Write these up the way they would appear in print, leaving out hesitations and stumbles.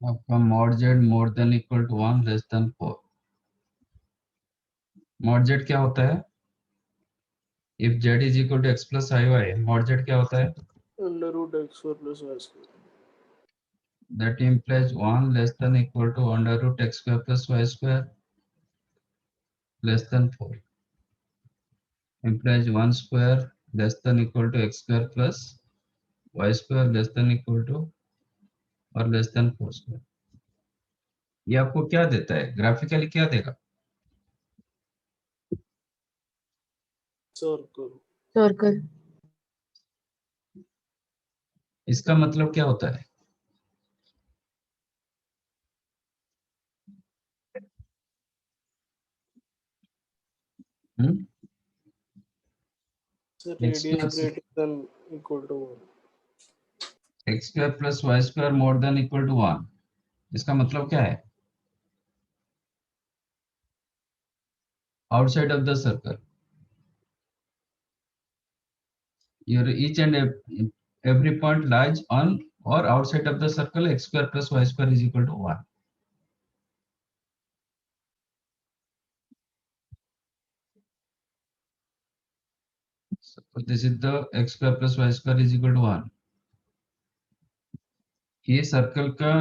आपका mod z more than equal to 1 less than 4। mod z क्या होता है? If z is equal to x plus I Y, mod z क्या होता है? Under root X square plus Y square. That implies 1 less than equal to under root x square plus y square less than 4. Implies 1 square less than equal to x square plus y square less than equal to or less than 4 square. ये आपको क्या देता है? Graphically क्या देगा? Circle. Circle. इसका मतलब क्या होता है? Sir x radius plus greater than equal to 1। x square plus y square more than equal to 1. इसका मतलब क्या है? Outside of the circle, your each and every point lies on or outside of the circle x square plus y square is equal to 1. So this is the x square plus y square is equal to 1. ये circle का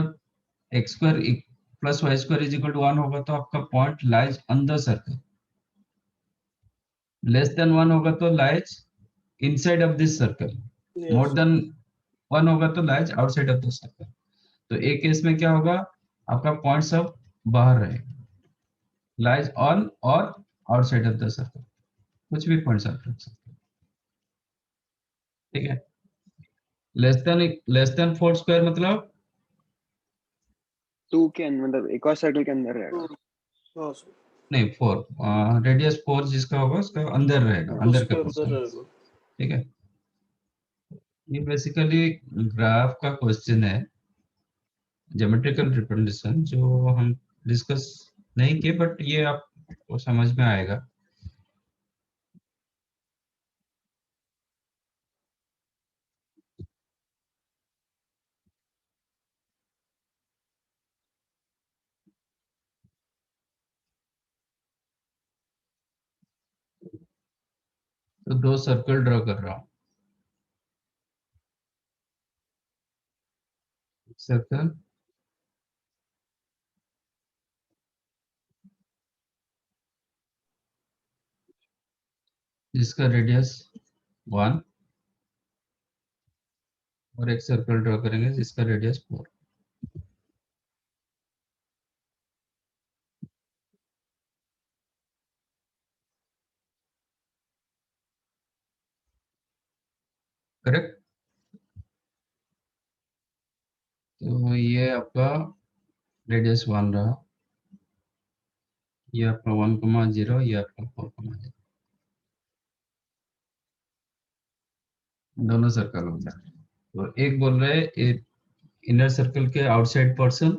x square plus y square is equal to 1 होगा तो आपका point lies on the circle. Less than 1 होगा तो lies inside of this circle. More than 1 होगा तो lies outside of the circle. तो एक केस में क्या होगा? आपका पॉइंट सब बाहर रहेगा, लाइज ऑन और आउटसाइड ऑफ द सर्कल। कुछ भी पॉइंट्स आप रख सकते हैं, ठीक है। लेस देन 4 स्क्वायर मतलब 2 के अंदर, मतलब एक और सर्कल के अंदर रहेगा। हाँ सर। नहीं 4, रेडियस 4 जिसका होगा उसका अंदर रहेगा, अंदर का पोर्शन, ठीक है। ये बेसिकली ग्राफ का क्वेश्चन है, ज्योमेट्रिकल रिप्रेजेंटेशन, जो हम डिस्कस नहीं किए बट ये आपको समझ में आएगा। तो दो सर्कल ड्रॉ कर रहा हूँ। सर्कल जिसका रेडियस 1 और एक सर्कल ड्रॉ करेंगे जिसका रेडियस 4। करेक्ट। तो ये आपका रेडियस 1 रहा, ये आपका 1,0, ये आपका 4,0। दोनों सर्कल हो गया। तो एक बोल रहे हैं इनर सर्कल के outside person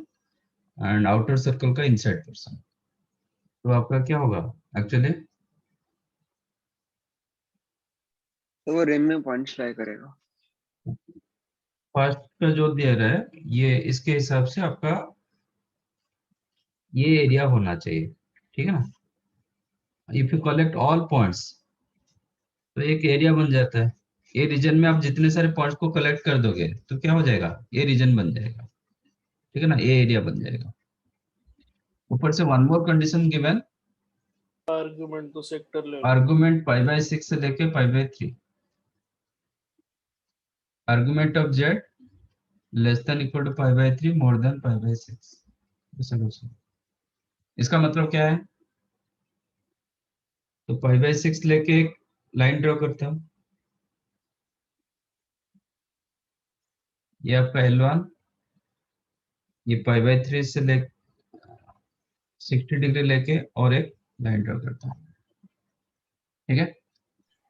and outer circle का इनसाइड पर्सन। तो आपका क्या होगा एक्चुअली? तो वो रिम में पॉइंट्स ट्राई करेगा। फर्स्ट का जो दे रहा है ये, इसके हिसाब से आपका ये एरिया होना चाहिए, ठीक है ना। If you collect all points तो एक एरिया बन जाता है। ये रीजन में आप जितने सारे पॉइंट्स को कलेक्ट कर दोगे तो क्या हो जाएगा? ये रीजन बन जाएगा, ठीक है ना, ये एरिया बन जाएगा। ऊपर से one more condition given, argument तो सेक्टर ले लो। आर्गुमेंट π/6 से लेके π/3। Argument of z less than equal to π/3 more than π/6। Solution इसका मतलब क्या है? तो π/6 लेके एक लाइन ड्रॉ करता हूं, ये आपका L1, ये π/3 से ले 60 डिग्री लेके और एक लाइन ड्रॉ करता हूं, ठीक है।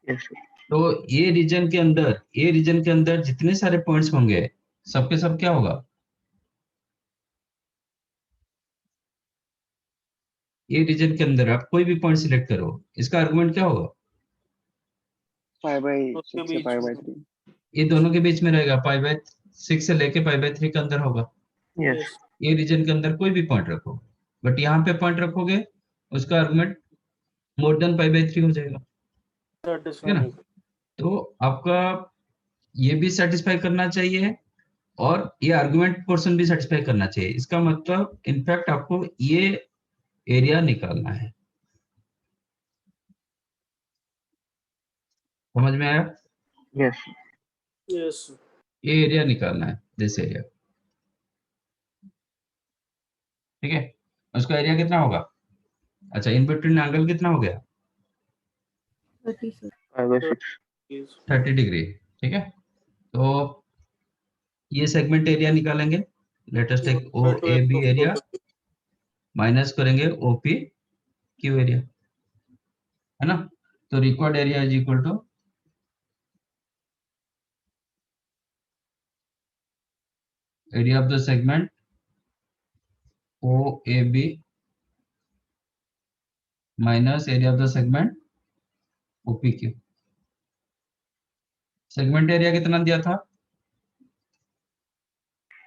Yes sir. तो ये रीजन के अंदर, ये रीजन के अंदर जितने सारे पॉइंट्स होंगे सबके सब क्या होगा? ये रीजन के अंदर आप कोई भी पॉइंट सिलेक्ट करो, इसका आर्गुमेंट क्या होगा? π/6 से π/3। ये दोनों के बीच में रहेगा, π/6 से लेके π/3 के अंदर होगा। यस। ए रीजन के अंदर कोई भी पॉइंट रखो, बट यहाँ पे पॉइंट रखोगे उसका argument more than pi by 3 हो जाएगा, दैट इज ठीक है ना। फाइन। तो आपका ये भी सेटिस्फाई करना चाहिए और ये आर्गुमेंट पोर्शन भी सेटिस्फाई करना चाहिए। इसका मतलब इनफैक्ट आपको ये एरिया निकालना है, समझ में आया? यस यस ये एरिया निकालना है, दिस एरिया, ठीक है। उसका एरिया कितना होगा? अच्छा, इन बिटवीन एंगल कितना हो गया? 30 सर। 5/6 30 डिग्री, ठीक है। तो ये सेगमेंट एरिया निकालेंगे, let us take O A B area minus करेंगे ओपी क्यू एरिया, है ना। तो required area is equal to area of the segment O A B minus area of the segment OP Q. Segment area कितना दिया था?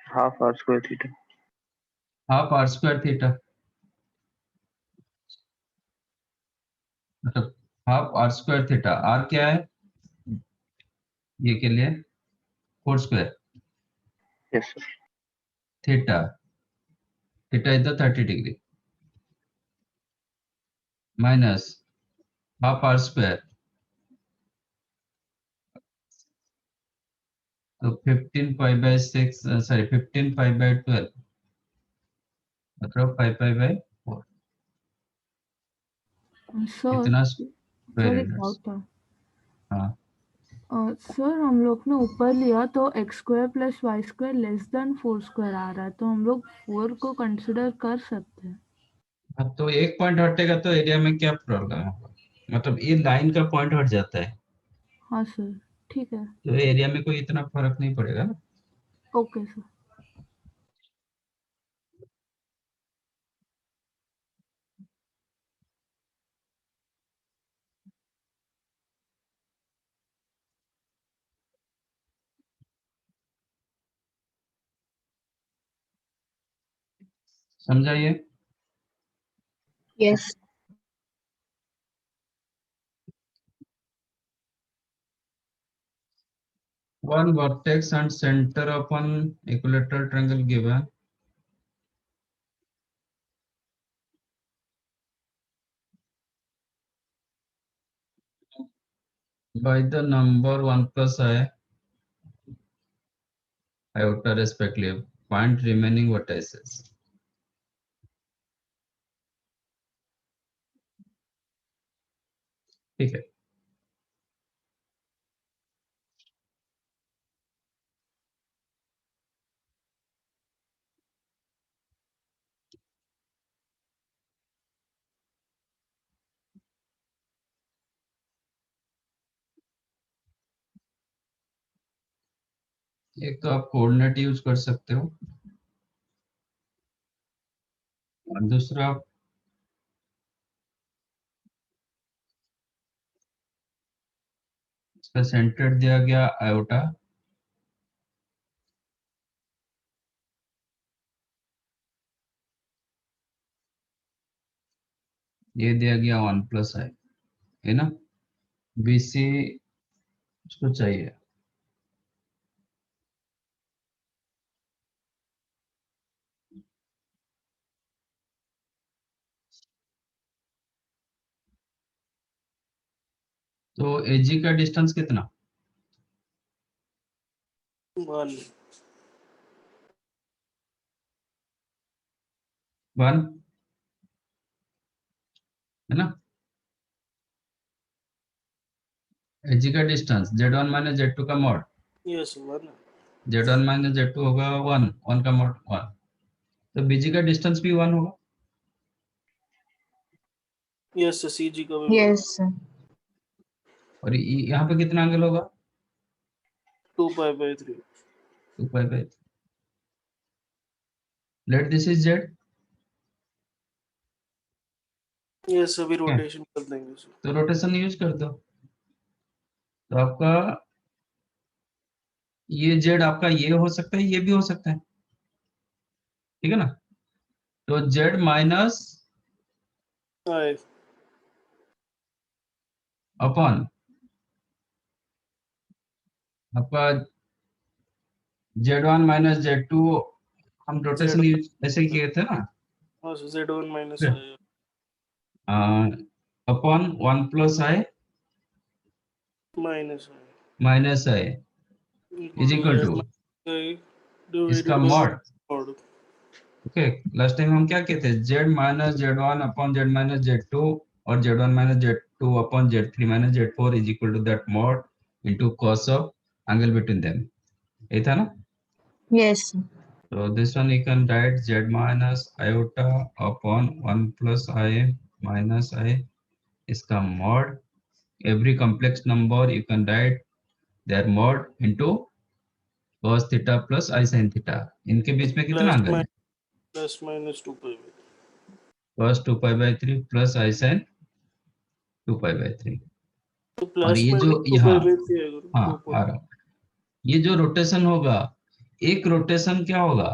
Half R square theta. Half R square theta, मतलब half R square theta. R क्या है ये के लिए? 4 square. Yes sir. Theta, theta is the 30 degree minus half R square, तो 15 pi by 6 sorry 15 pi by 12 मतलब 5 पाई बाय 4, सर इतना square sir एक यूनिट्स। डाउट था। हाँ, सर हम लोग ने ऊपर लिया तो x square plus Y square less than 4 square आ रहा है, तो हम लोग 4 को कंसिडर कर सकते हैं। अब तो एक पॉइंट हटेगा तो एरिया में क्या प्रॉब्लम होगा? मतलब ये लाइन का पॉइंट हट जाता है हाँ सर, ठीक है। तो एरिया में कोई इतना फर्क नहीं पड़ेगा ना। Okay sir. समझाइए। Yes. One vertex and center of an equilateral triangle given by the number 1 plus I iota respectively. Find remaining vertices. ठीक है। एक तो आप कोऑर्डिनेट यूज कर सकते हो और दूसरा आप इसका सेंटर दिया गया आयोटा, ये दिया गया 1 प्लस आई, है ना। बीसी उसको चाहिए, तो एजी का डिस्टेंस कितना? 1 1, है ना। एजी का डिस्टेंस z1 माइनस z2 का mod, yes 1 z1 minus z2 होगा 1, 1 का मॉड 1, तो बीजी का डिस्टेंस भी 1 होगा। यस सीजी का भी Yes. और यहाँ पे कितना एंगल होगा? 2 pi by 3। 2 pi by, let this is z, yes अभी क्या? रोटेशन कर देंगे सर। तो रोटेशन यूज कर दो, तो आपका ये z आपका ये हो सकता है, ये भी हो सकता है, ठीक है ना। तो z माइनस I अपॉन आपका z1 माइनस z2, हम रोटेशन Z ऐसे ही किए थे ना, Z1 minus I upon 1 plus i minus I minus i is equal to equal Z two minus I इसका divided by mod. mod. Okay, last time हम क्या कहते हैं, z minus z1 upon z minus z2 और z1 minus z2 upon z3 minus z4 is equal to that mod into cos of angle between them, ये था ना। Yes. So this one you can write z minus iota upon 1 plus I minus I इसका mod, every complex number you can write their mod into cos theta plus I sin theta, इनके बीच में कितना angle है, Plus minus 2 pi by cos 2 pi by 3 plus I sin 2 pi by 3। तो और plus ये जो minus 2 यहाँ, pi by 3 है गुरु हाँ आ रहा हूँ, ये जो रोटेशन होगा, एक रोटेशन क्या होगा,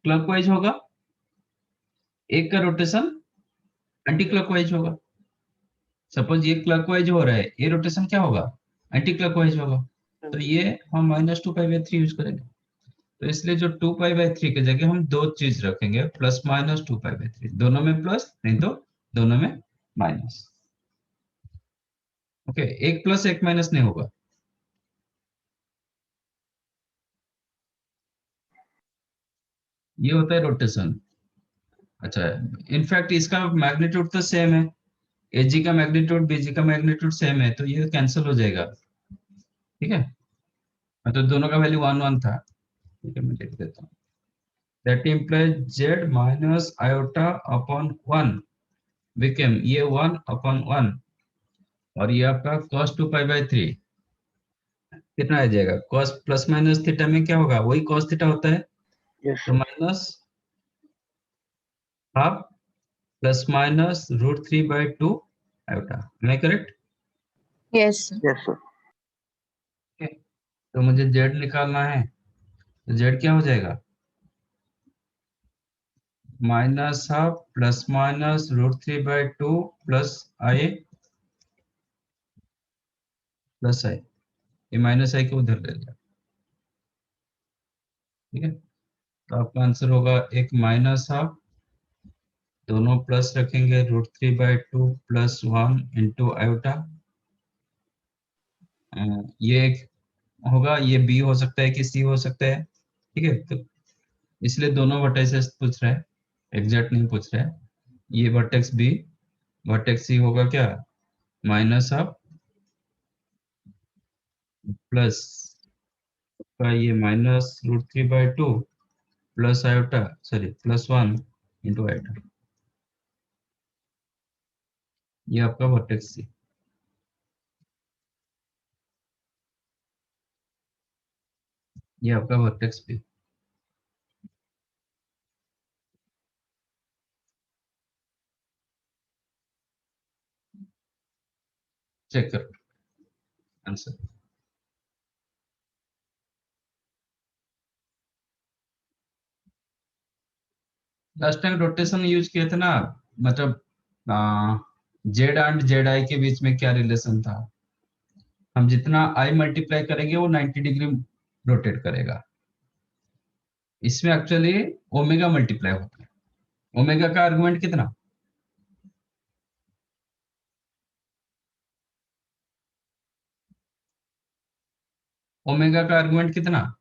क्लॉकवाइज होगा, एक का रोटेशन एंटी क्लॉकवाइज होगा। सपोज ये क्लॉकवाइज हो रहा है, ये रोटेशन क्या होगा, एंटी क्लॉकवाइज होगा। तो ये हम माइनस 2 पाई बाई 3 यूज करेंगे। तो इसलिए जो 2 पाई बाई 3 की जगह हम दो चीज रखेंगे, प्लस माइनस 2 पाई बाई 3, दोनों में प्लस नहीं तो दोनों में माइनस। ओके, एक प्लस एक माइनस नहीं होगा। ये होता है रोटेशन। अच्छा, इनफैक्ट इसका मैग्नीट्यूड तो सेम है, एजी का मैग्नीट्यूड बीजी का मैग्नीट्यूड सेम है, तो ये कैंसिल हो जाएगा। ठीक है, तो दोनों का वैल्यू 1 1 था। ठीक है, मैं लिख देता हूँ, that implies z minus iota upon 1 became ये 1 upon 1, और ये आपका cos 2 pi by 3 कितना आ जाएगा, cos प्लस माइनस थीटा में क्या होगा, वही cos थीटा होता है, Yes, तो minus half plus minus √3/2 iota. Am I correct? Yes. yes, sir. Okay. तो मुझे z निकालना है, तो z क्या हो जाएगा, minus half plus minus √3/2 plus i plus i, ये माइनस i को उधर ले लिया। ठीक है, तो आपका आंसर होगा एक माइनस हाफ, दोनों प्लस रखेंगे, √3/2 प्लस 1 इंटू आयोटा। ये एक होगा, ये बी हो सकता है कि सी हो सकता है। ठीक है, तो इसलिए दोनों वर्टेक्सेस पूछ रहा है, एग्जैक्ट नहीं पूछ रहा है। ये वर्टेक्स बी, वर्टेक्स सी होगा क्या, माइनस हाफ प्लस का ये minus √3/2 plus iota, sorry plus 1 into iota, ये आपका वर्टेक्स सी। ये आपका वर्टेक्स बी। चेक करो answer. Last time rotation use किए थे ना, मतलब जेड एंड जेड आई के बीच में क्या रिलेशन था, हम जितना आई मल्टीप्लाई करेंगे वो 90 डिग्री रोटेट करेगा। इसमें एक्चुअली ओमेगा मल्टीप्लाई होता है। ओमेगा का आर्गुमेंट कितना, ओमेगा का आर्गुमेंट कितना,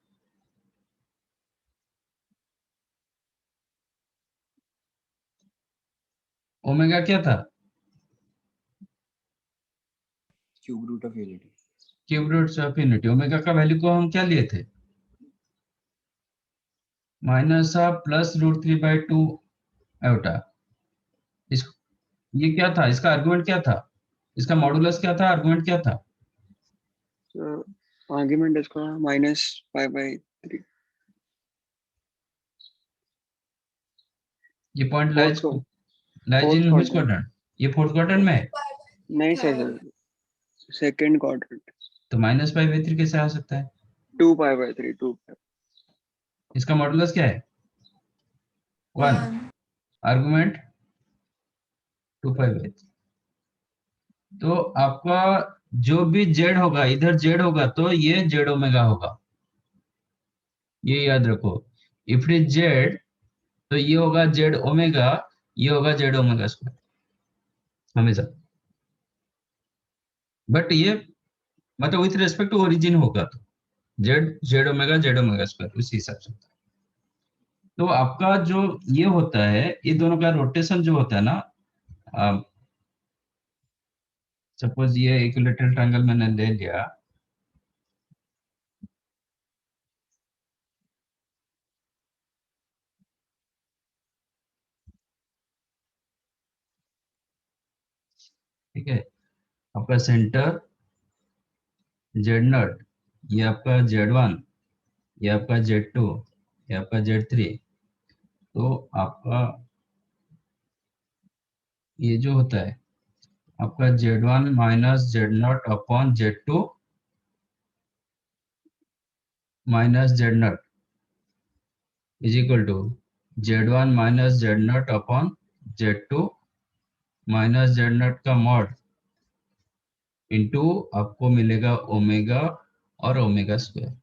ओमेगा क्या था, cube root of unity. Cube root of unity. Omega का वैल्यू को हम क्या लिए थे, माइनस हाफ प्लस √3/2 आयोटा। इस ये क्या था, इसका आर्गुमेंट क्या था, इसका मॉडुलस क्या था, आर्गुमेंट क्या था, So argument इसका -π/3 ये point fourth lies in which quadrant. Quadrant, ये फोर्थ क्वाड्रेंट में है, नहीं सर, सेकंड क्वाड्रेंट। तो -π/3 कैसे आ सकता है, 2π/3 2 इसका मॉडुलस क्या है, 1 आर्गुमेंट 2 5 8। तो आपका जो भी जेड होगा, इधर जेड होगा तो ये जेड ओमेगा होगा, ये याद रखो। इफ इट जेड तो ये होगा जेड ओमेगा, ये होगा जेड ओमेगा स्क्वायर हमेशा। बट ये मतलब विथ रेस्पेक्ट टू ओरिजिन होगा तो जेड जेड ओमेगा स्क्वायर उसी हिसाब से। तो आपका जो ये होता है, ये दोनों का रोटेशन जो होता है ना, सपोज ये इक्विलेटरल ट्रायंगल मैंने ले लिया, ठीक है। आपका सेंटर जेड नॉट, ये आपका जेड वन, ये आपका जेड टू, ये आपका जेड थ्री। तो आपका ये जो होता है आपका Z one minus Z naught upon Z two minus Z naught is equal to Z one minus Z naught upon Z two minus Z naught का मॉड इंटू आपको मिलेगा ओमेगा और ओमेगा स्क्वायर।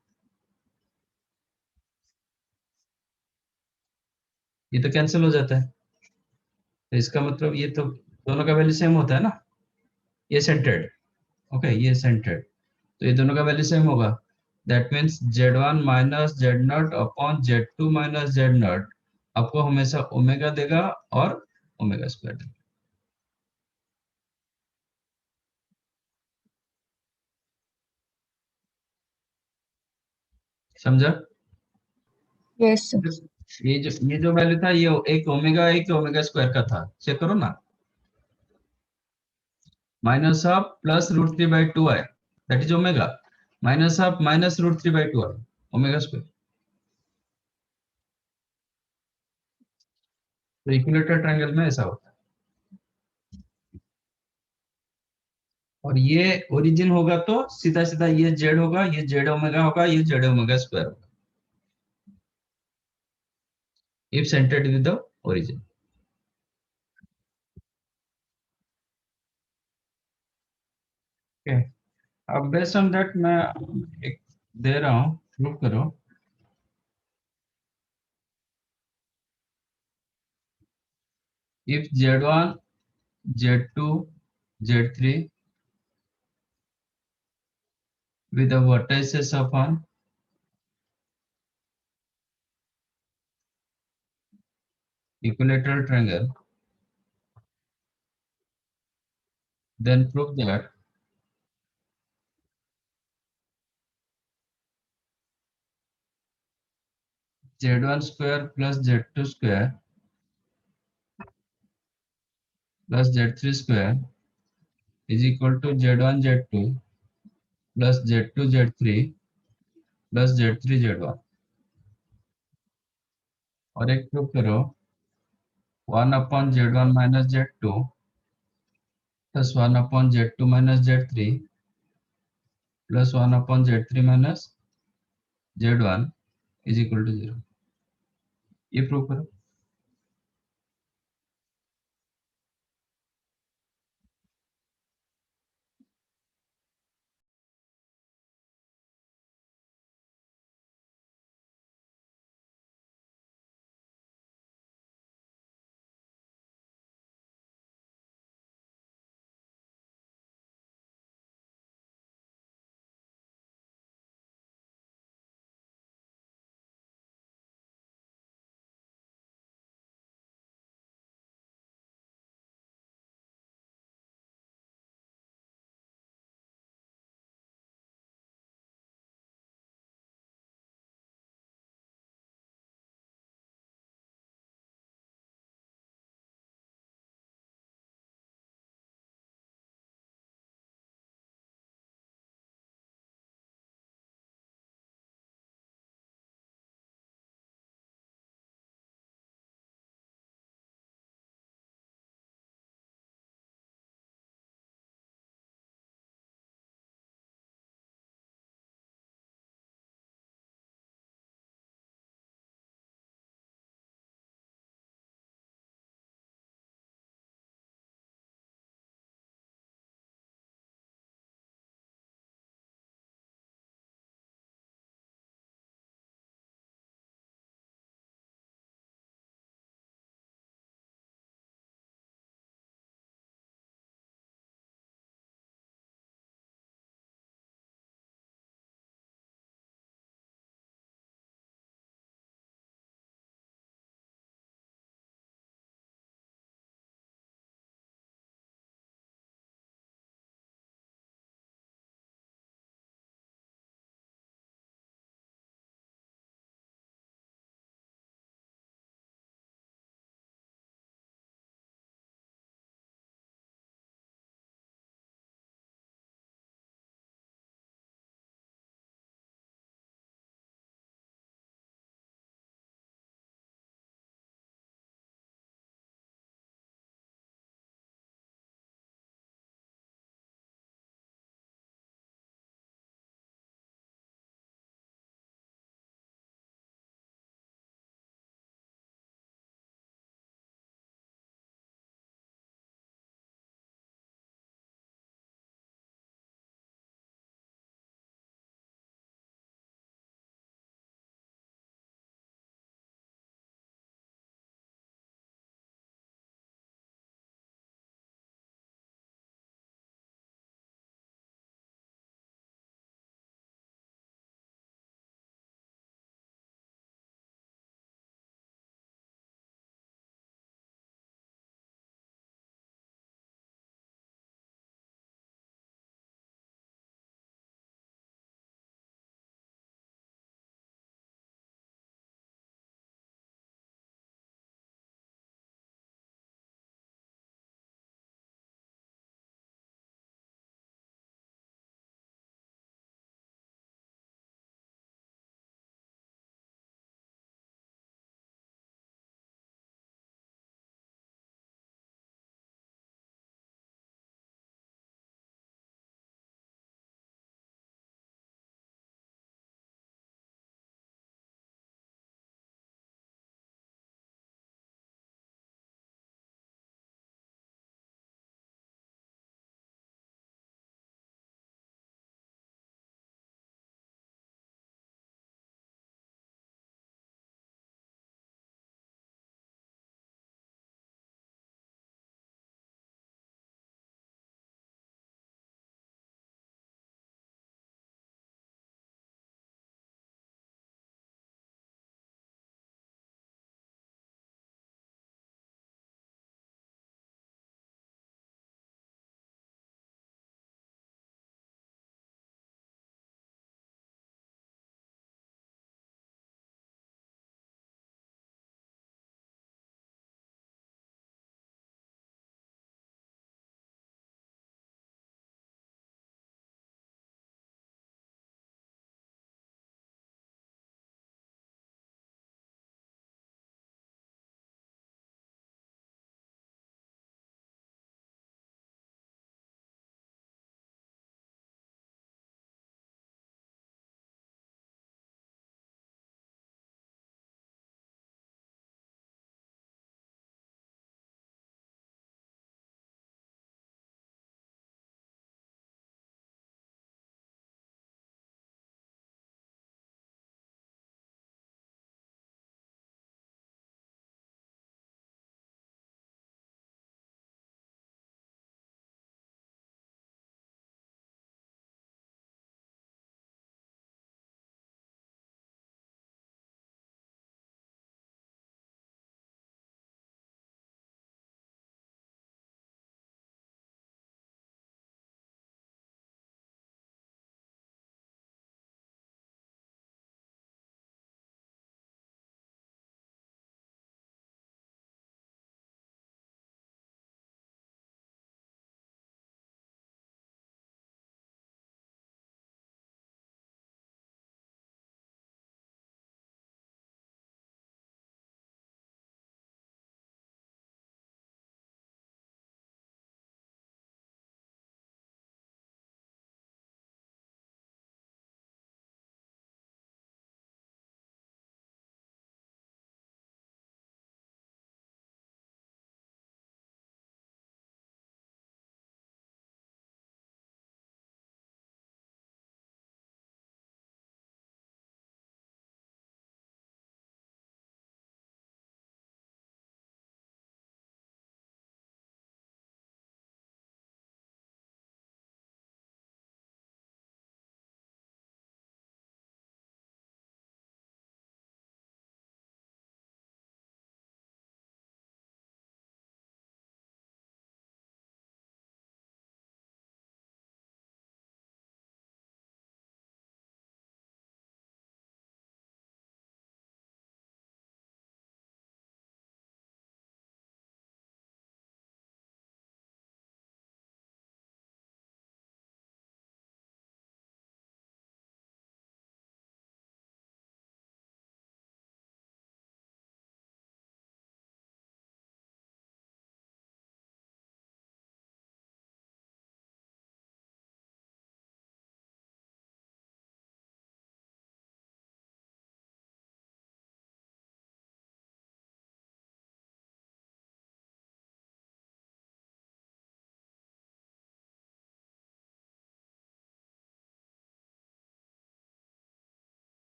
ये तो कैंसिल हो जाता है, तो इसका मतलब ये तो दोनों का वैल्यू सेम होता है ना, ये सेंटर्ड, ओके ये सेंटर्ड, तो ये दोनों का वैल्यू सेम होगा। That means Z one minus Z naught upon Z two minus Z naught आपको हमेशा ओमेगा देगा और ओमेगा स्क्वायर देगा। समझा? Yes, sir. ये जो वैल्यू था ये एक ओमेगा स्क्वायर का था, चेक करो ना। Minus of plus root three by two I that is omega, minus of minus root three by two I omega square. तो इक्विलेटरल ट्रायंगल में ऐसा होता है। और ये ओरिजिन होगा तो सीधा सीधा ये जेड होगा, ये जेड ओमेगा होगा, ये जेड ओमेगा स्क्वायर होगा if centred with the origin. Okay, अब बेस्ड ऑन दैट मैं एक दे रहा हूँ, प्रूव करो। If z1 z2 z3 with the vertices upon equilateral triangle, then prove that z1 square plus z2 square plus z3 square is equal to z1 z2 plus z2 z3 plus z3 z1। और एक prove करो 1 upon z1 minus z2 plus 1 upon z2 minus z3 plus 1 upon z3 minus z1 is equal to 0। ये prove करो।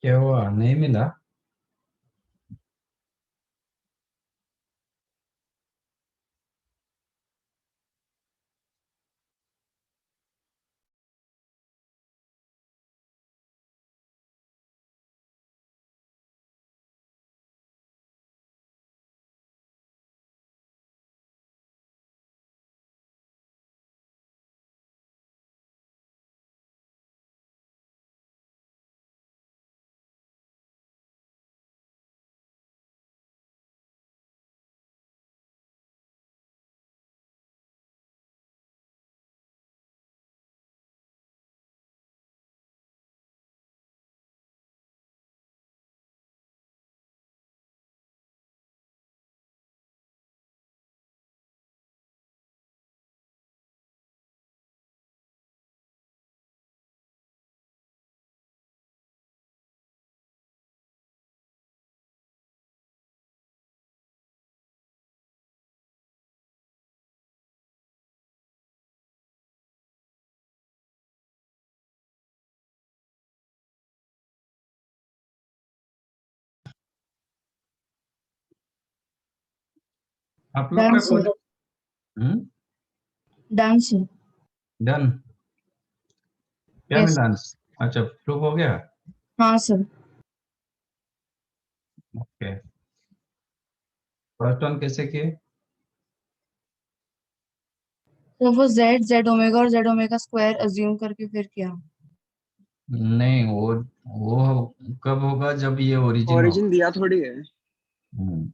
क्या हुआ, नहीं मिला? आप लोग का Done, sir. Code Done, sir. Done? क्या Yes. मिला? अच्छा, प्रूफ हो गया। हाँ सर। ओके, फर्स्ट वन कैसे किए? तो वो जेड ओमेगा और जेड ओमेगा स्क्वायर अज्यूम करके फिर किया। नहीं, वो कब होगा, जब ये ओरिजिन होगा। ओरिजिन दिया थोड़ी है। हम्म,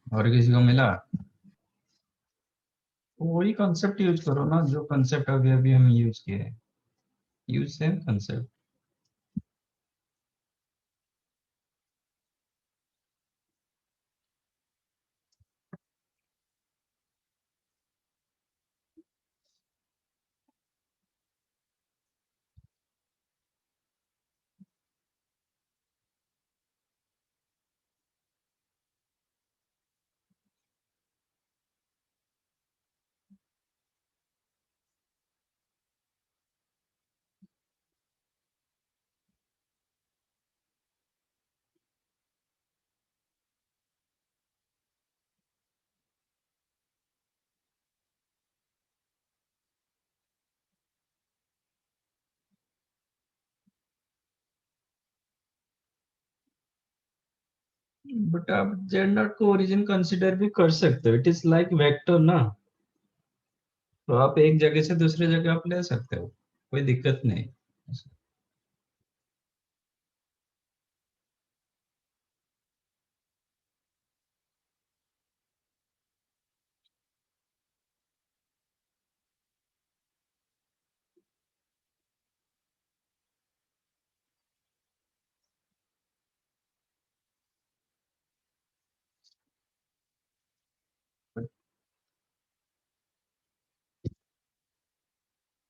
और किसी को मिला? तो वही कंसेप्ट यूज करो ना, जो कंसेप्ट अभी अभी हम यूज किए, यूज सेम कंसेप्ट। बट आप जेड नॉट को ओरिजिन कंसिडर भी कर सकते हो, इट इज लाइक वेक्टर ना। तो आप एक जगह से दूसरे जगह आप ले सकते हो, कोई दिक्कत नहीं।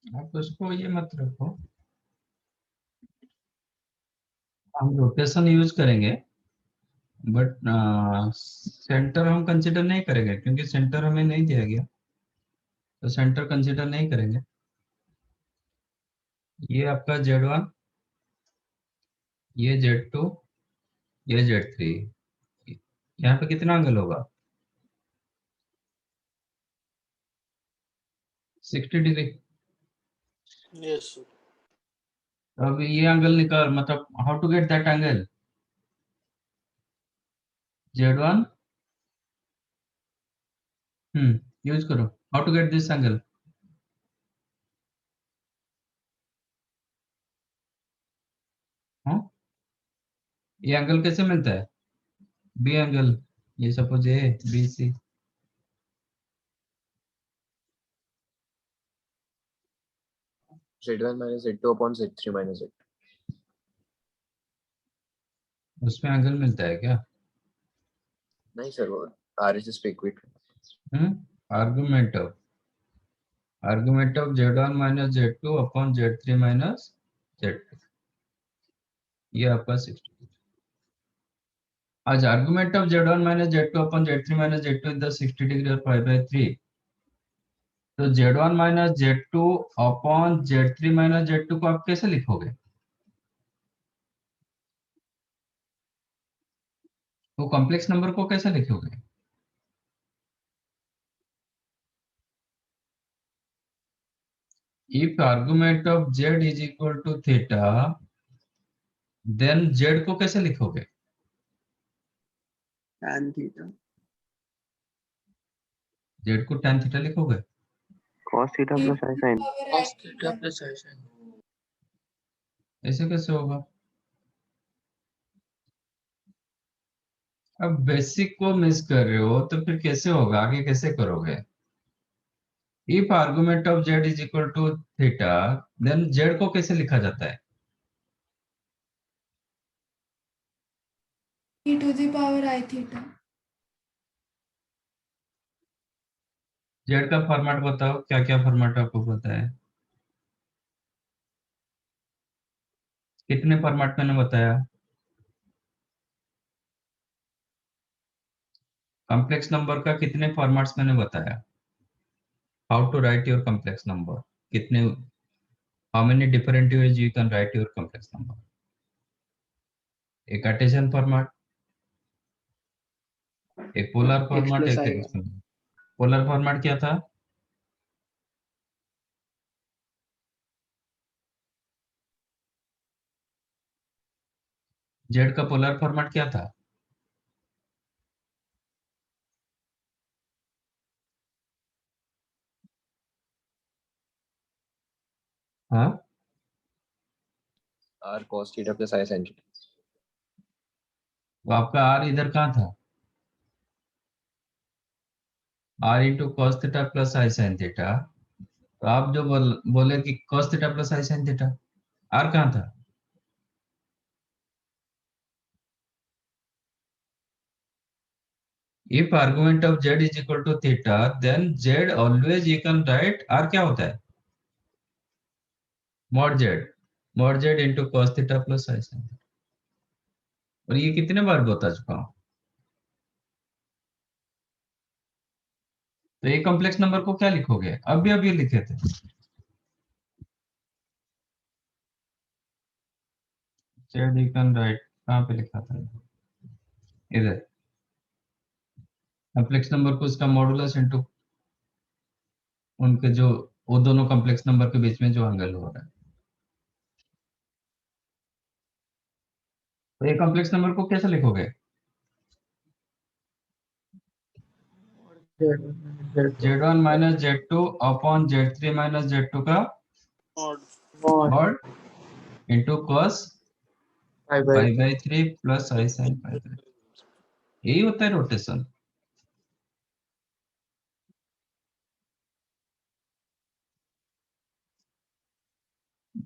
आप उसको ये मत रखो, हम रोटेशन यूज करेंगे, बट सेंटर हम कंसिडर नहीं करेंगे क्योंकि सेंटर हमें नहीं दिया गया, तो सेंटर कंसिडर नहीं करेंगे। ये आपका Z1, ये Z2, ये Z3, यहाँ पे कितना एंगल होगा? 60 डिग्री। Yes, sir. अब ये एंगल निकाल, मतलब how to get that angle? Z1, use करो, how to get this angle? हाँ, ये एंगल कैसे मिलता है? बी एंगल, ये suppose A B C. Z1 minus Z2 upon Z3 minus Z2. उसमें एंगल मिलता है क्या? नहीं सर, वो RHS पे equate. Argument of z1 minus z2 upon z3 minus z2, ये आपका 60। आज argument of z1 minus z2 upon z3 minus z2 is the 60 degree और 5/3। तो z1 minus z2 upon z3 minus z2 को आप कैसे लिखोगे? तो कॉम्प्लेक्स नंबर को कैसे लिखोगे? If argument of z is equal to theta, then z को कैसे लिखोगे? tan theta z को tan थीटा लिखोगे? cos theta plus i sin cos theta plus i sin। ऐसे कैसे होगा? अब बेसिक को मिस कर रहे हो तो फिर कैसे होगा, आगे कैसे करोगे? If argument of z is equal to theta, then z को कैसे लिखा जाता है? e to the power I theta। z का फॉर्मेट बताओ, क्या क्या फॉर्मेट आपको पता है? कितने फॉर्मेट मैंने बताया? कॉम्प्लेक्स नंबर का कितने फॉर्मेट्स मैंने बताया? How to write your complex number, कितने, how many different ways you can write your complex number? एक कार्टेशियन फॉर्मेट, एक पोलर x फॉर्मेट, plus एक i एक्सपोनेंशियल। पोलर फॉर्मेट क्या था? जेड का पोलर फॉर्मेट क्या था? हाँ, R cos theta plus I sin theta। तो आपका आर इधर कहाँ था? R into cos theta plus आई साइन थीटा। तो आप जो बोले कि कॉस थीटा प्लस आई साइन थीटा, आर कहाँ था? If argument of z is equal to theta, then z always you can write, R क्या होता है? Mod z into cos theta plus आई साइन। और ये कितने बार बता चुका हूं। तो ये कॉम्प्लेक्स नंबर को क्या लिखोगे? अभी लिखे थे। z यू कैन राइट, कहाँ पे लिखा था? इधर। कॉम्प्लेक्स नंबर को इसका मॉडुलस इंटू उनके जो, वो दोनों कॉम्प्लेक्स नंबर के बीच में जो एंगल हो रहा है। तो ये कॉम्प्लेक्स नंबर को कैसे लिखोगे? z1 minus z2 upon z3 minus z2 का mod into cos pi by 3 plus I sine pi by. यही होता है rotation.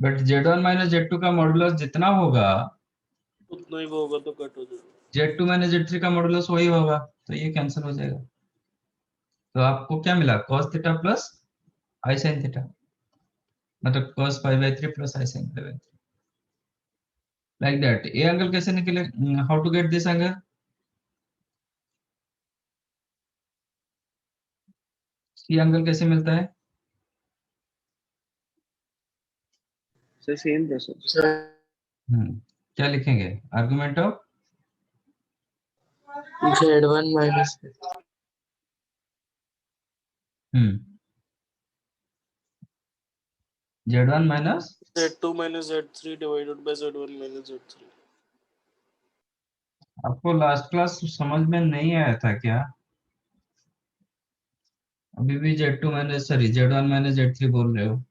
But z1 minus z2 का मॉडुलस जितना होगा उतना ही वो होगा तो कट हो जाएगा। z2 माइनस z3 का मॉडुलस वही होगा, तो ये कैंसिल हो जाएगा। तो आपको क्या मिला? cos थीटा प्लस आई साइन थीटा, मतलब cos pi by 3 plus I sine pi by 3, like that. ये एंगल कैसे निकले? How to get this angle? ये एंगल कैसे मिलता है? so same process क्या लिखेंगे? Argument of z1 minus z1 minus z2 minus z3 divided by z1 minus z3। आपको लास्ट क्लास समझ में नहीं आया था क्या? अभी भी z2 minus, sorry, z1 minus z3 बोल रहे हो।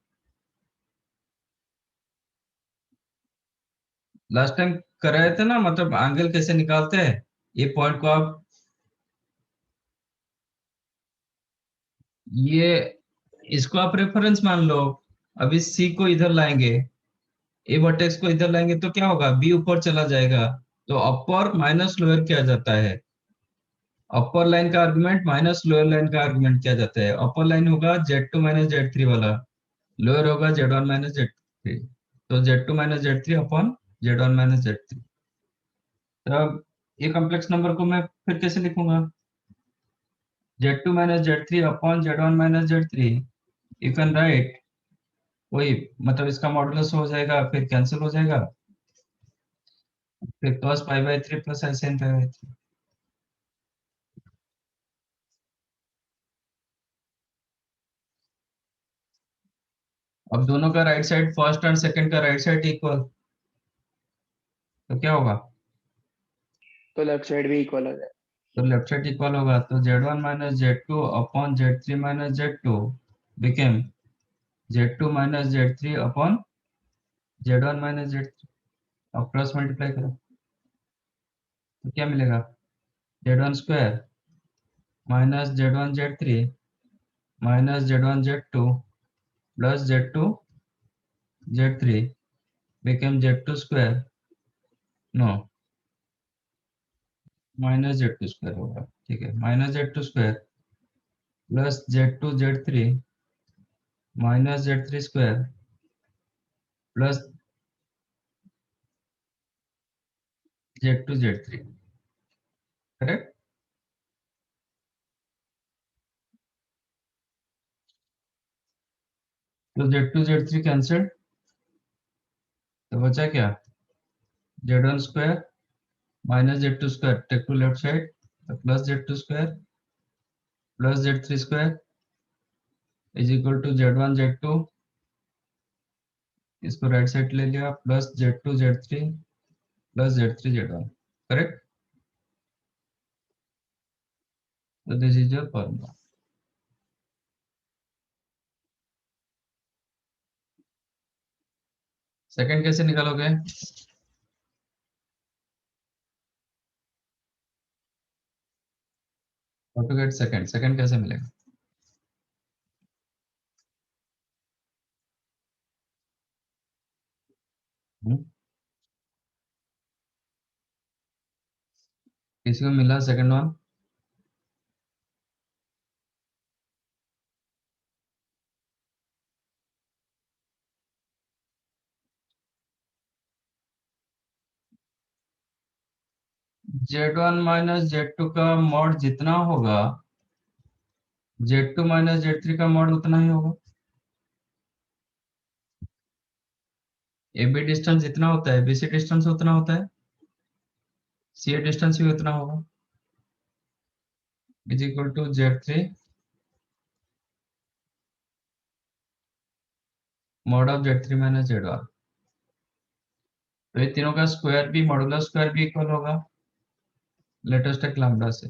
लास्ट टाइम कराए थे ना, मतलब एंगल कैसे निकालते हैं, ये पॉइंट को आप, ये इसको आप रेफरेंस मान लो। अभी सी को इधर लाएंगे, ए वर्टेक्स को इधर लाएंगे तो क्या होगा? बी ऊपर चला जाएगा, तो अपर माइनस लोअर किया जाता है, अपर लाइन का आर्गुमेंट माइनस लोअर लाइन का आर्गुमेंट किया जाता है। अपर लाइन होगा Z2 माइनस Z3 वाला, लोअर होगा Z1 माइनस Z3, तो Z2 minus Z3 upon Z1 minus Z3। तब ये कॉम्प्लेक्स नंबर को मैं फिर कैसे लिखूंगा, Z2 minus Z3 upon Z1 minus Z3, you can right, वही मतलब इसका मॉडुलस हो जाएगा, फिर कैंसिल हो जाएगा, फिर cos pi by 3 plus i sin pi by 3। अब दोनों का right side, first and second का राइट साइड इक्वल, तो क्या होगा, तो लेफ्ट साइड भी इक्वल हो जाए। तो लेफ्ट साइड इक्वल होगा, तो Z1 minus Z2 upon Z3 minus Z2 became Z2 minus Z3 upon Z1 minus Z3। अब क्रॉस मल्टीप्लाई करो तो क्या मिलेगा, Z1 square minus Z1 Z3 minus Z1 Z2 plus Z2 Z3 became Z2 square, no minus Z2 square होगा, ठीक है, minus Z2 square plus Z2 Z3 minus Z3 square plus Z2 Z3, correct. तो Z2 Z3 cancel, तो बचा क्या, Z1 square minus Z2 square take to left side, तो plus Z2 square plus Z3 square is equal to Z1 Z2, इसको right side ले लिया, plus Z2 Z3 plus Z3 Z1, correct. तो this is your formula. Second कैसे निकालोगे, how to get second, second कैसे मिलेगा, किसी को मिला second one, Z1 minus Z2 का मॉड जितना होगा Z2 माइनस Z3 का मॉड उतना ही होगा। AB डिस्टेंस जितना होता है BC डिस्टेंस उतना होता है, CA डिस्टेंस भी उतना होगा, is equal to Z3 mod of Z3 minus Z1। तो ये तीनों का स्क्वायर भी, मॉडुलस स्क्वायर भी इक्वल होगा लेटेस्ट टेक लैम्डा से।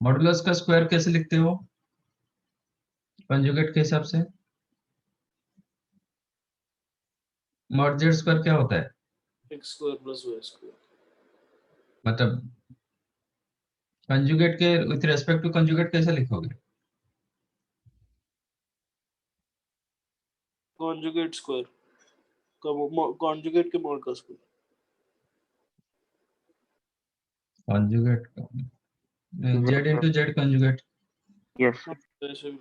मॉडुलस का स्क्वायर कैसे लिखते हो, कंजुगेट के हिसाब से, मॉड जेड स्क्वायर क्या होता है, X square plus Y square. मतलब कंजुगेट के विथ रेस्पेक्ट टू कंजुगेट कैसे लिखोगे, कॉन्जुगेट स्क्वायर का कॉन्जुगेट के मॉड का square. Conjugate Z into Z conjugate, yes ऐसे भी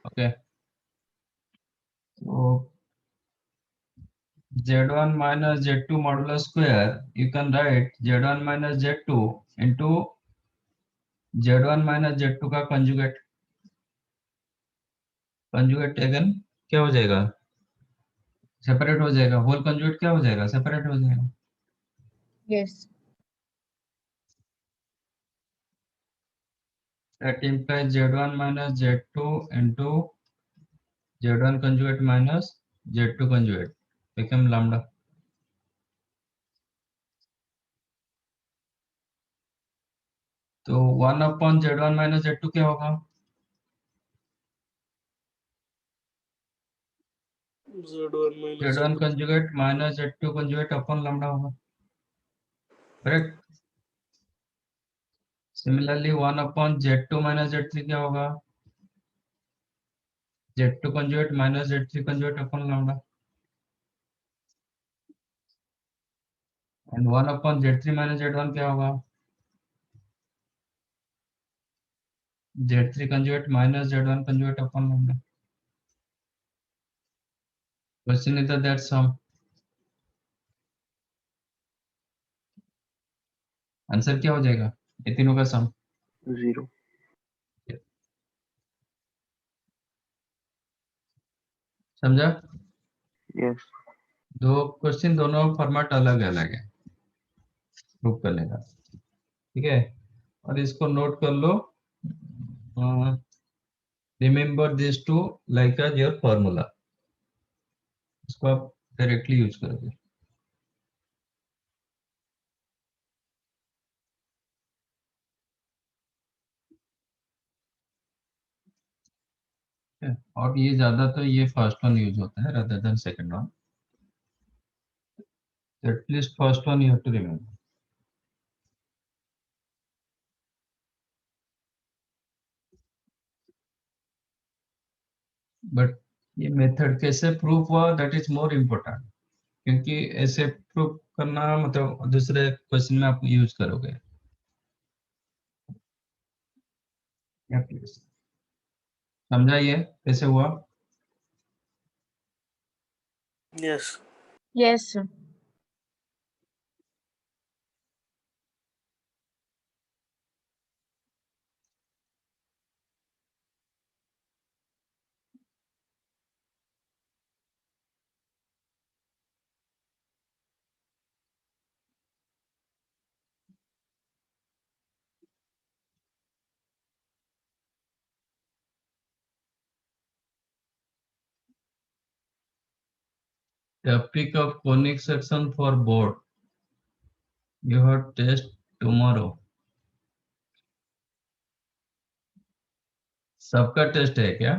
ओके। तो Z1 minus Z2 modulus square, you can write Z1 minus Z2 into Z1 minus Z2 का conjugate, conjugate again क्या हो जाएगा, सेपरेट हो जाएगा, होल कंजुगेट क्या हो जाएगा, सेपरेट हो जाएगा। Yes. That implies Z1 minus Z2 into Z1 conjugate minus Z2 conjugate become lambda। तो 1 अपॉन Z1 माइनस Z2 क्या होगा, Z1 minus Z1 conjugate minus Z2 conjugate upon lambda होगा, correct. Similarly 1 upon Z2 minus Z3 क्या होगा, Z2 conjugate minus Z3 conjugate upon lambda. And 1/Z3 minus Z1 क्या होगा? Z3 conjugate minus Z1 conjugate upon lambda. Question is that sum. Answer क्या हो जाएगा ये तीनों का सम? 0। समझा? यस। दो क्वेश्चन, दोनों फॉर्मेट अलग अलग है प्रूव करने का, ठीक है? और इसको नोट कर लो, remember this to like as your formula, इसको आप डायरेक्टली यूज करोगे। ठीक है? और ये ज्यादा तो ये फर्स्ट वन यूज होता है rather than second one, at least first one you have to remember. But ये मेथड कैसे प्रूव हुआ दैट इज मोर इम्पोर्टेंट, क्योंकि ऐसे प्रूव करना मतलब दूसरे क्वेश्चन में आप यूज करोगे। या प्लीज समझा ये कैसे हुआ? Yes. Yes, sir. Topic of conic section for board, you have test tomorrow। सबका टेस्ट है क्या?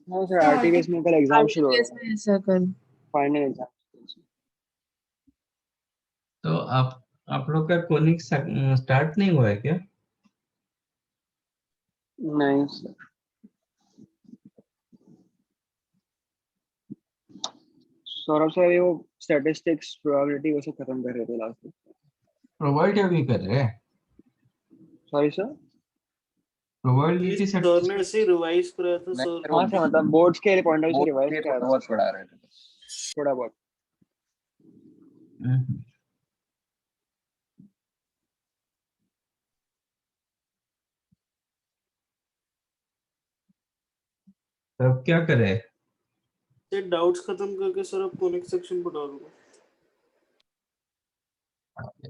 हाँ सर, आरटीपीएस में कल एग्जाम शुरू हो RTPS रहा है, में ऐसा कर। Final exam. तो आप लोग का कोनिक स्टार्ट नहीं हुआ है क्या? नहीं सर, सौरभ सर ये वो स्टैटिस्टिक्स प्रोबेबिलिटी वो सब खत्म कर रहे थे लास्ट में। प्रोवाइड अभी कर रहे हैं? Sorry sir. प्रोबेबिलिटी सर ने ऐसे रिवाइज कराया था नहीं सर। सर, वो हाँ सर, मतलब बोर्ड्स के पॉइंट ऑफ व्यू से बोर्ड रिवाइज के किया थोड़ा था बहुत पढ़ा रहे थे। थोड़ा बहुत। तब क्या करे? सर डाउट्स खत्म करके सर अब कोनिक सेक्शन पढ़ा दूंगा।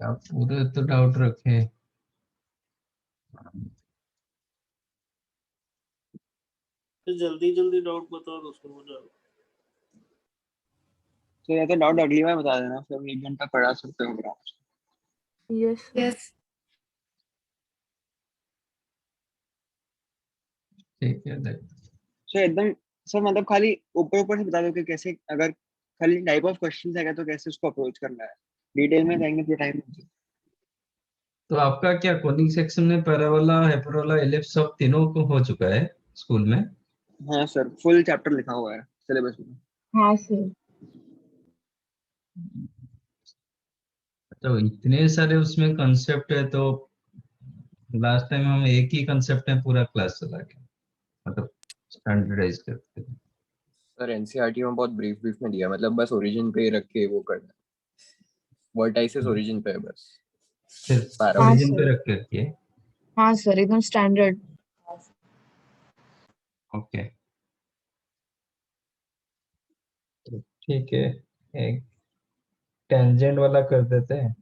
आप पूरे तो डाउट रखे। तो जल्दी जल्दी डाउट बता दो सर, हो जाएगा। तो या तो डाउट अगली बार बता देना, फिर 1 घंटा पढ़ा सकते हो ग्राफ। Yes Yes. ठीक है देख। सो एकदम सर, मतलब खाली ऊपर ऊपर से बता दो कि कैसे, अगर खाली टाइप ऑफ क्वेश्चन आएगा तो कैसे उसको अप्रोच करना है। डिटेल में जाएंगे तो टाइम नहीं। तो आपका क्या कोनिक सेक्शन में पैराबोला, हाइपरबोला, एलिप्स सब तीनों को हो चुका है स्कूल में? हाँ सर, फुल चैप्टर लिखा हुआ है सिलेबस में। हाँ सर। तो इतने सारे उसमें कंसेप्ट है, तो लास्ट टाइम हम एक ही कंसेप्ट में पूरा क्लास चला गया, मतलब स्टैंडर्डाइज करते थे। सर एनसीईआरटी में बहुत ब्रीफ ब्रीफ में दिया, मतलब बस ओरिजिन पे ही रख के वो करना है, वर्टाइसिस ओरिजिन पे है बस, सिर्फ पैरा हाँ ओरिजिन पे सर। रख करके। हाँ सर, एकदम स्टैंडर्ड। ओके, तो ठीक है, एक टेंजेंट वाला कर देते हैं।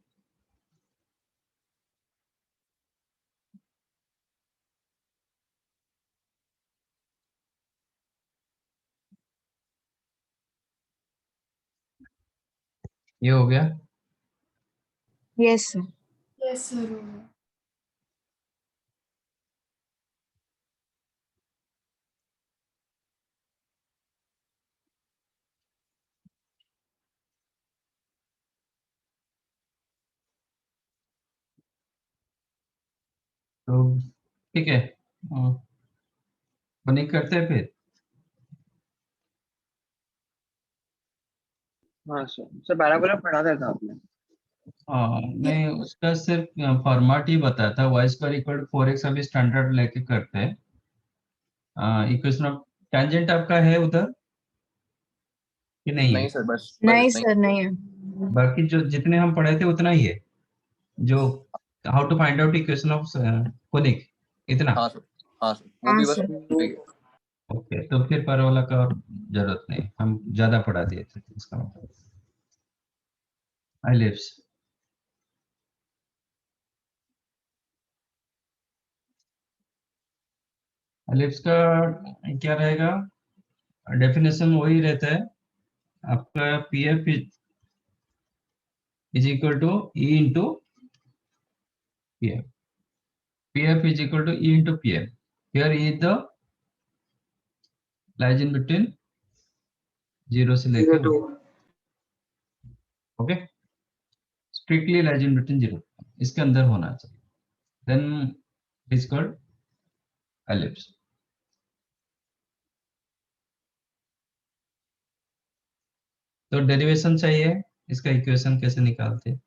ये हो गया। Yes sir. Yes sir. तो ठीक है, बनी करते हैं फिर। हाँ सर पैराबोला पढ़ाता था आपने। हाँ नहीं, उसका सिर्फ फॉर्मेट ही बताया था, Y square equal to 4x अभी स्टैंडर्ड लेके करते हैं। इक्वेशन ऑफ टेंजेंट आपका है उधर कि नहीं है? नहीं सर, बस नहीं इतना ही। सर, नहीं है। बाकी जो जितने हम पढ़े थे उतना ही है, जो how to find out equation of conic, इतना। हाँ सर, हाँ सर, वो हाँ भी बस सर। पूरा ही है। ओके, तो फिर पैराबोला का और जरूरत नहीं, हम ज्यादा पढ़ा दिए थे इसका मतलब। एलिप्स, एलिप्स का क्या रहेगा? डेफिनेशन वही रहता है आपका, P F is equal to E into P F, P F is equal to E into P F. Here E the lies in between 0 से लेके 1, okay, strictly lies in between 0, इसके अंदर होना चाहिए, देन इज कॉल्ड एलिप्स। तो derivation चाहिए, इसका equation कैसे निकालते हैं?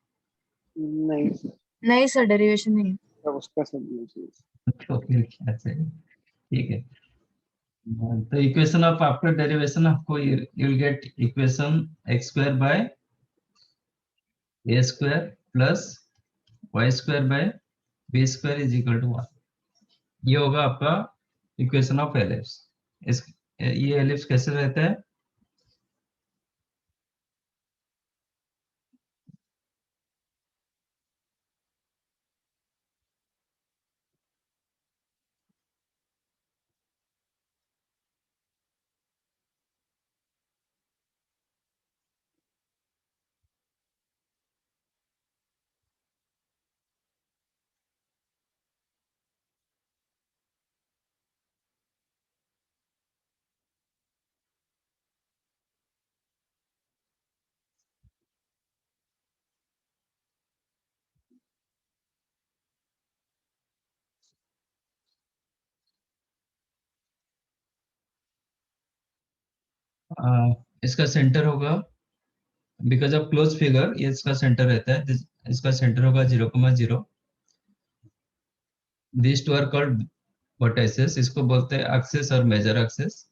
नहीं सर, नहीं सर, डेरिवेशन नहीं है। तब उसका सब नहीं चाहिए। तो फिर क्या चाहिए? ठीक है, तो इक्वेशन ऑफ आफ्टर डेरिवेशन आपको you will get equation x square by a square plus y square by b square is equal to 1। ये होगा आपका इक्वेशन ऑफ एलिप्स। इस ये एलिप्स कैसे रहता है? इसका सेंटर होगा, बिकॉज ऑफ क्लोज फिगर, ये इसका सेंटर रहता है, इसका सेंटर होगा 0,0। This two are called vertices, इसको बोलते हैं एक्सिस और मेजर एक्सिस।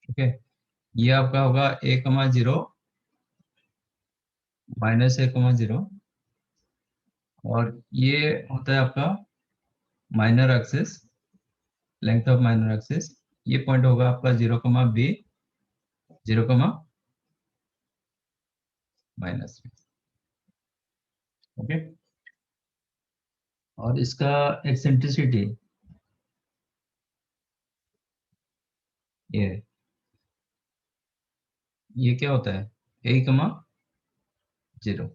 ओके, ये आपका होगा a,0 -a,0, और ये होता है आपका minor axis, length of minor axis. ये पॉइंट होगा आपका 0,b, 0, -b। ओके, और इसका एक्सेंट्रिसिटी ये क्या होता है? a,0।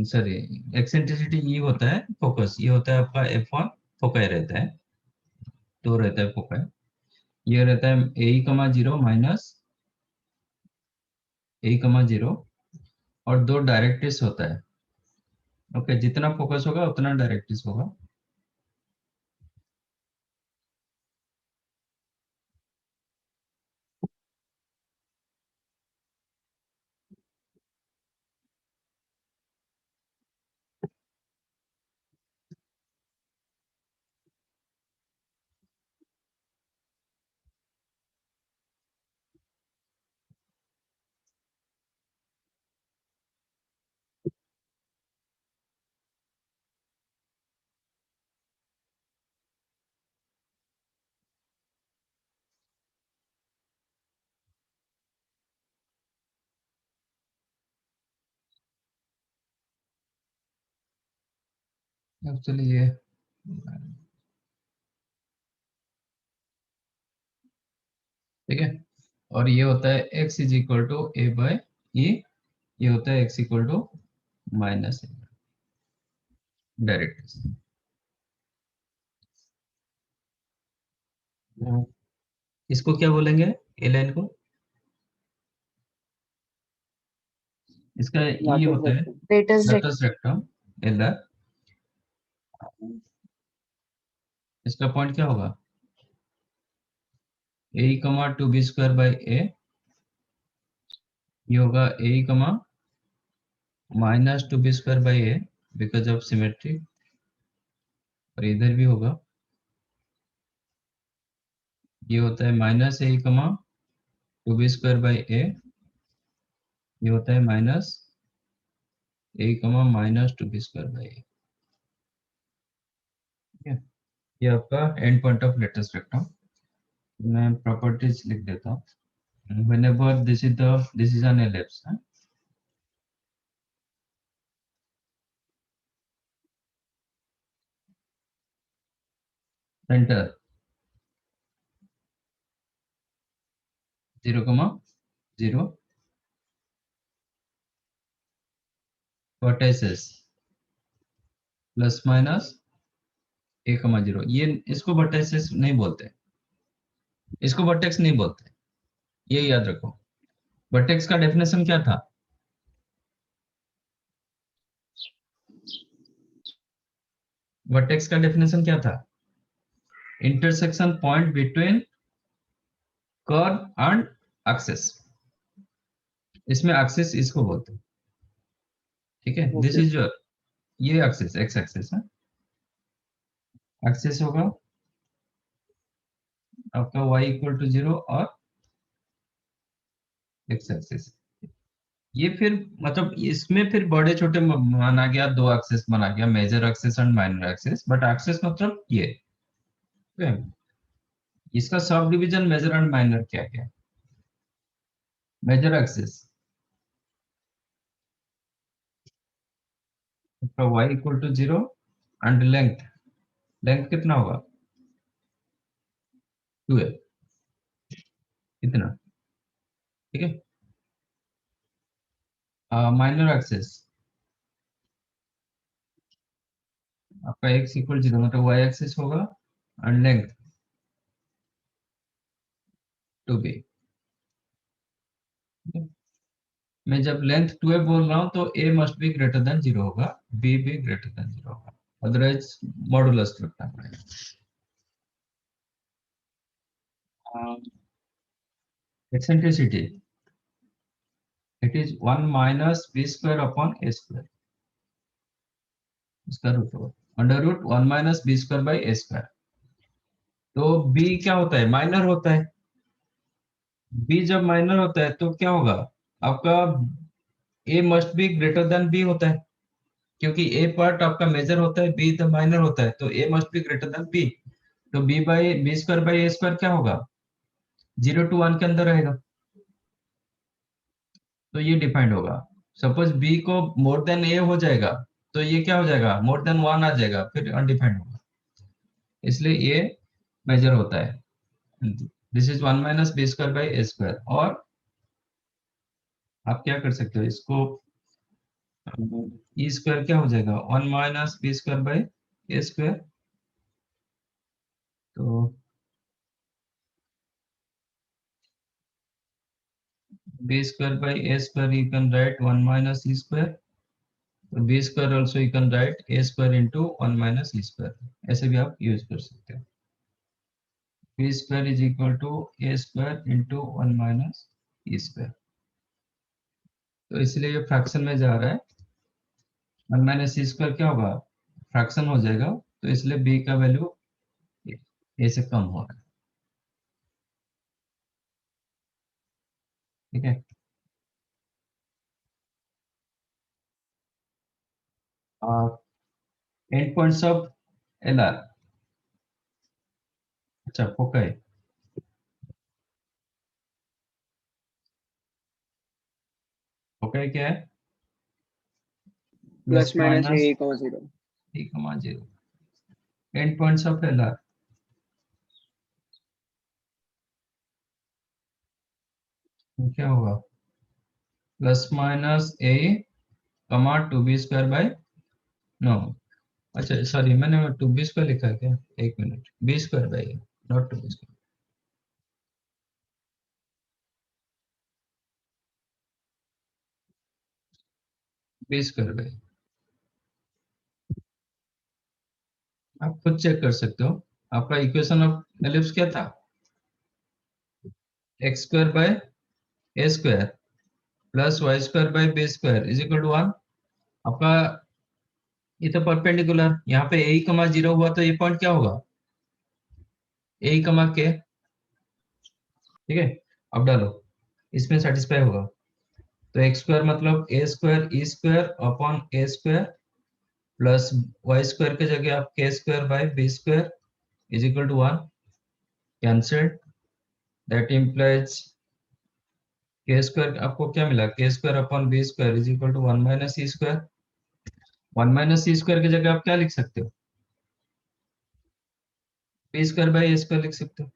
सॉरी, एक्सेंट्रिसिटी ये होता है फोकस, ये होता है आपका f1, फोकाई रहता है, तो रहता है फोकाई। ये रहता है a,0 माइनस a,0, और 2 डायरेक्ट्रिक्स होता है। ओके, जितना फोकस होगा उतना डायरेक्ट्रिक्स होगा। अब चलिए, ठीक है, और ये होता है x is equal to a by e, ये होता है x equal to minus A, direct. इसको क्या बोलेंगे, ए लाइन को? इसका ई होता है लेटेस्ट लैटस रेक्टम, एलर। इसका पॉइंट क्या होगा? A comma two B square by A, ये होगा A comma minus two B square by A because of symmetry, और इधर भी होगा, ये होता है minus A comma two B square by A, ये होता है minus A comma minus two B square by A. ठीक है, ये आपका end point of latest spectrum. मैं प्रॉपर्टीज लिख देता हूँ। whenever this is an ellipse, center 0, 0, vertices plus minus ए कमा 0, ये इसको vertices नहीं बोलते, इसको वर्टेक्स नहीं बोलते, ये याद रखो। वर्टेक्स का डेफिनेशन क्या था? वर्टेक्स का डेफिनेशन क्या था? Intersection point between curve and axis, इसमें एक्सिस इसको बोलते हैं। ठीक है, दिस इज योर, ये एक्सिस एक्स एक्सिस है, एक्सिस होगा आपका y इक्वल टू 0 और एक्स एक्सिस। ये फिर मतलब इसमें फिर बड़े छोटे माना गया, दो एक्सिस बना गया, major axis and minor axis, but axis मतलब ये। ठीक है, इसका sub division major and minor क्या क्या? मेजर एक्सिस तो y equal to 0 and length, length कितना होगा? 2a, कितना? ठीक है, माइनर एक्सिस आपका x इक्वल 0 मतलब y एक्सिस होगा एंड लेंथ 2b। मैं जब लेंथ 2a बोल रहा हूं तो a must be greater then 0 होगा, b भी ग्रेटर देन 0 होगा, अदरवाइज मॉडुलस रखना पड़ेगा। Eccentricity it is 1 minus b square upon a square, इसका रूट होगा under root 1 minus b square by a square. तो b क्या होता है? माइनर होता है। b जब माइनर होता है तो क्या होगा आपका? a must be greater than b होता है, क्योंकि a पार्ट आपका मेजर होता है, b तो माइनर होता है, तो a must be greater than b। तो b by B square by A square क्या होगा? 0 to 1 के अंदर रहेगा, तो ये डिफाइंड होगा। सपोज b को मोर देन a हो जाएगा तो ये क्या हो जाएगा? मोर देन 1 आ जाएगा, फिर अनडिफाइंड होगा, इसलिए ये मेजर होता है। This is 1 minus B square by A square. और आप क्या कर सकते हो इसको, ई स्क्वायर क्या हो जाएगा? 1 minus B square by A square. तो b square by a square you can write 1 minus e square, तो b square also you can write a square into 1 minus e square, ऐसे भी आप use कर सकते हो। b square is equal to a square into 1 minus e square, तो इसलिए ये फ्रैक्शन में जा रहा है, 1 minus e square क्या होगा? फ्रैक्शन हो जाएगा, तो इसलिए b का वैल्यू a से कम हो रहा है। ठीक है, एंड पॉइंट्स ऑफ एलआर, अच्छा फोकाई, फोकाई क्या है? Plus minus a comma 0। e comma 0, end points of LR क्या होगा? Plus minus A comma two B square by, no अच्छा सॉरी मैंने टू बी स्क्वायर लिखा है क्या? एक minute, b square by not two B square, b square by. आप खुद चेक कर सकते हो, आपका इक्वेशन ऑफ एलिप्स क्या था? X square by A square plus Y square by B square is equal to 1। आपका ये तो परपेंडिकुलर, यहाँ पे ए कमा 0 हुआ तो ये पॉइंट क्या होगा, ए कमा के, ठीक है। अब डालो, इसमें सेटिस्फाई होगा। तो एक्स स्क्वायर मतलब a square e square upon A square plus Y square के जगह आप k square by B square is equal to 1 cancelled. That implies k square, आपको क्या मिला, k square upon b square is equal to 1 minus c square. 1 minus c square की जगह आप क्या लिख सकते हो, B square by A square लिख सकते हो।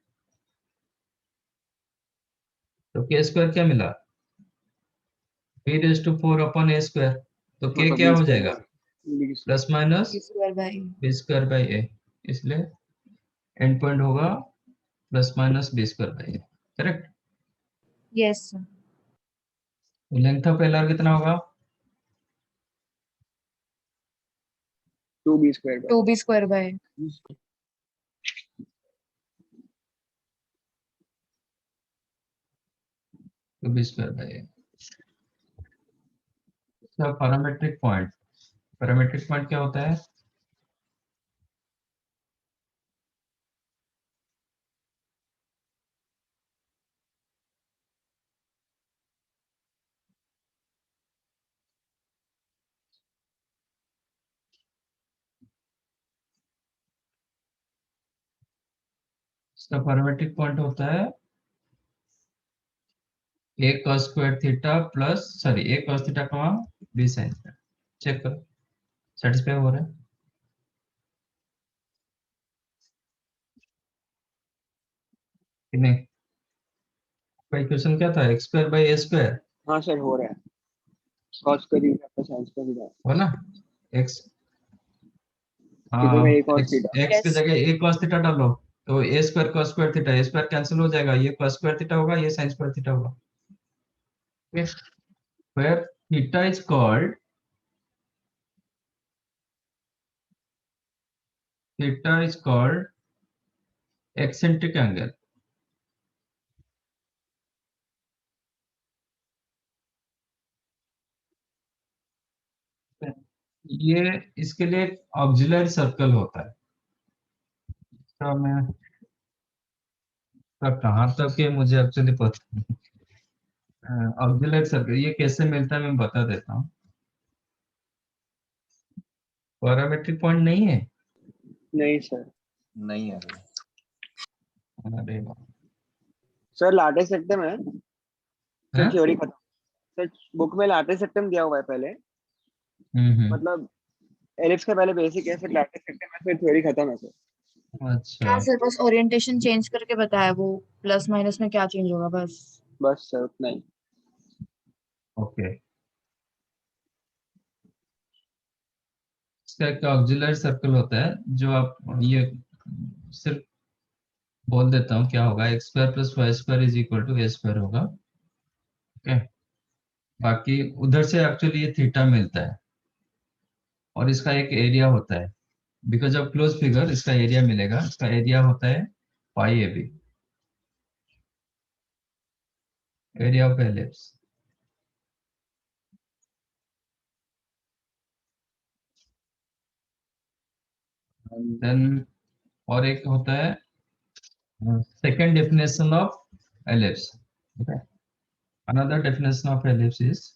तो के स्क्वायर क्या मिला, B raise to 4 upon A square. तो के मतलब क्या बी हो स्क्वायर जाएगा, B square plus minus B square by B square by A, इसलिए एंड पॉइंट होगा plus minus B square by A, correct. Yes sir. Length of LR कितना होगा, 2b square by 2b square by 2b square by A. Parametric point, parametric point क्या होता है, इसका parametric point होता है a cos square theta plus sorry a cos theta कमा b sin theta. Check करो सेटिस्फाई हो रहा है कि नहीं। आपका इक्वेशन क्या था, x square by A square, हाँ सर हो रहा है cos square theta plus sin square theta हो ना। एक्स, इधर में हाँ, एक cos एक्स थीटा एक्स की यस जगह ए cos थीटा डालो, तो ए स्क्वायर cos स्क्वायर थीटा, ए स्क्वायर कैंसिल हो जाएगा, ये cos स्क्वायर थीटा होगा, ये sin स्क्वायर थीटा होगा। where theta is called eccentric angle। ये इसके लिए ऑक्सिलरी सर्कल होता है। तो मैं तो कहाँ तक है मुझे एक्चुअली पता नहीं। ऑक्सिलरी सर्कल ये कैसे मिलता है मैं बता देता हूँ। पैरामेट्रिक पॉइंट नहीं है, नहीं सर नहीं है अरे सर लाटे सेक्टम है सर हैं? थ्योरी खत्म सर बुक में लाटे सेक्टम दिया हुआ है पहले हम्म, मतलब एलिप्स का पहले बेसिक है फिर लाटे सेक्टम है फिर थ्योरी खत्म है सर अच्छा हाँ सर, बस ओरिएंटेशन चेंज करके बताया, वो प्लस माइनस में क्या चेंज होगा बस। बस सर उतना ही ओके। इसका एक ऑक्सिलरी सर्कल होता है जो आप ये सिर्फ बोल देता हूँ क्या होगा, x square plus Y square is equal to a square होगा, ओके। बाकी उधर से एक्चुअली ये थीटा मिलता है और इसका एक एरिया होता है, बिकॉज ऑफ क्लोज फिगर इसका एरिया मिलेगा, इसका एरिया होता है pi A B, area of ellipse. Then और एक होता है second definition of ellipse, okay. Another definition of ellipse is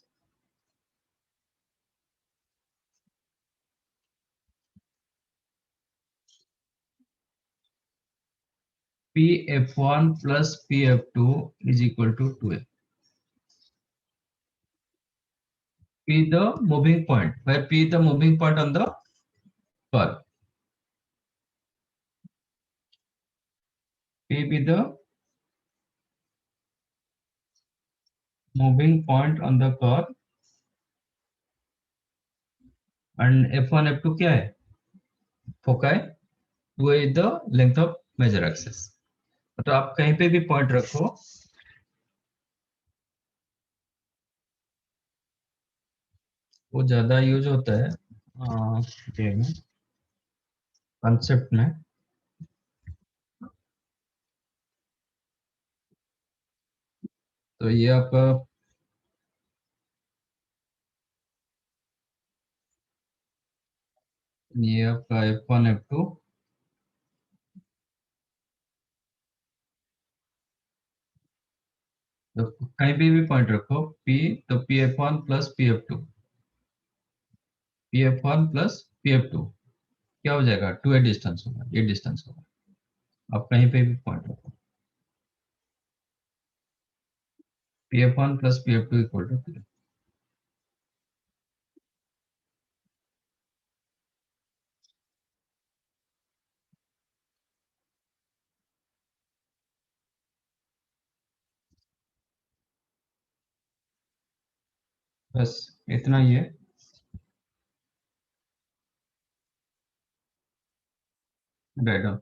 pf1 plus pf2 is equal to 2a। P the moving point, where P the moving point on the curve, P be the moving point on the curve and f1 f2 क्या है, foci, 2a is the length of major axis। तो आप कहीं पे भी point रखो, वो ज्यादा यूज होता है कंसेप्ट में। तो ये आपका F1 F2 तो कहीं भी पॉइंट रखो P, तो PF1 plus PF2, PF1 plus PF2 क्या हो जाएगा, 2a डिस्टेंस होगा, ये डिस्टेंस होगा। आप कहीं पे भी पॉइंट रखो, PF1 plus PF2 equal to 2। बस इतना ही है। Write down.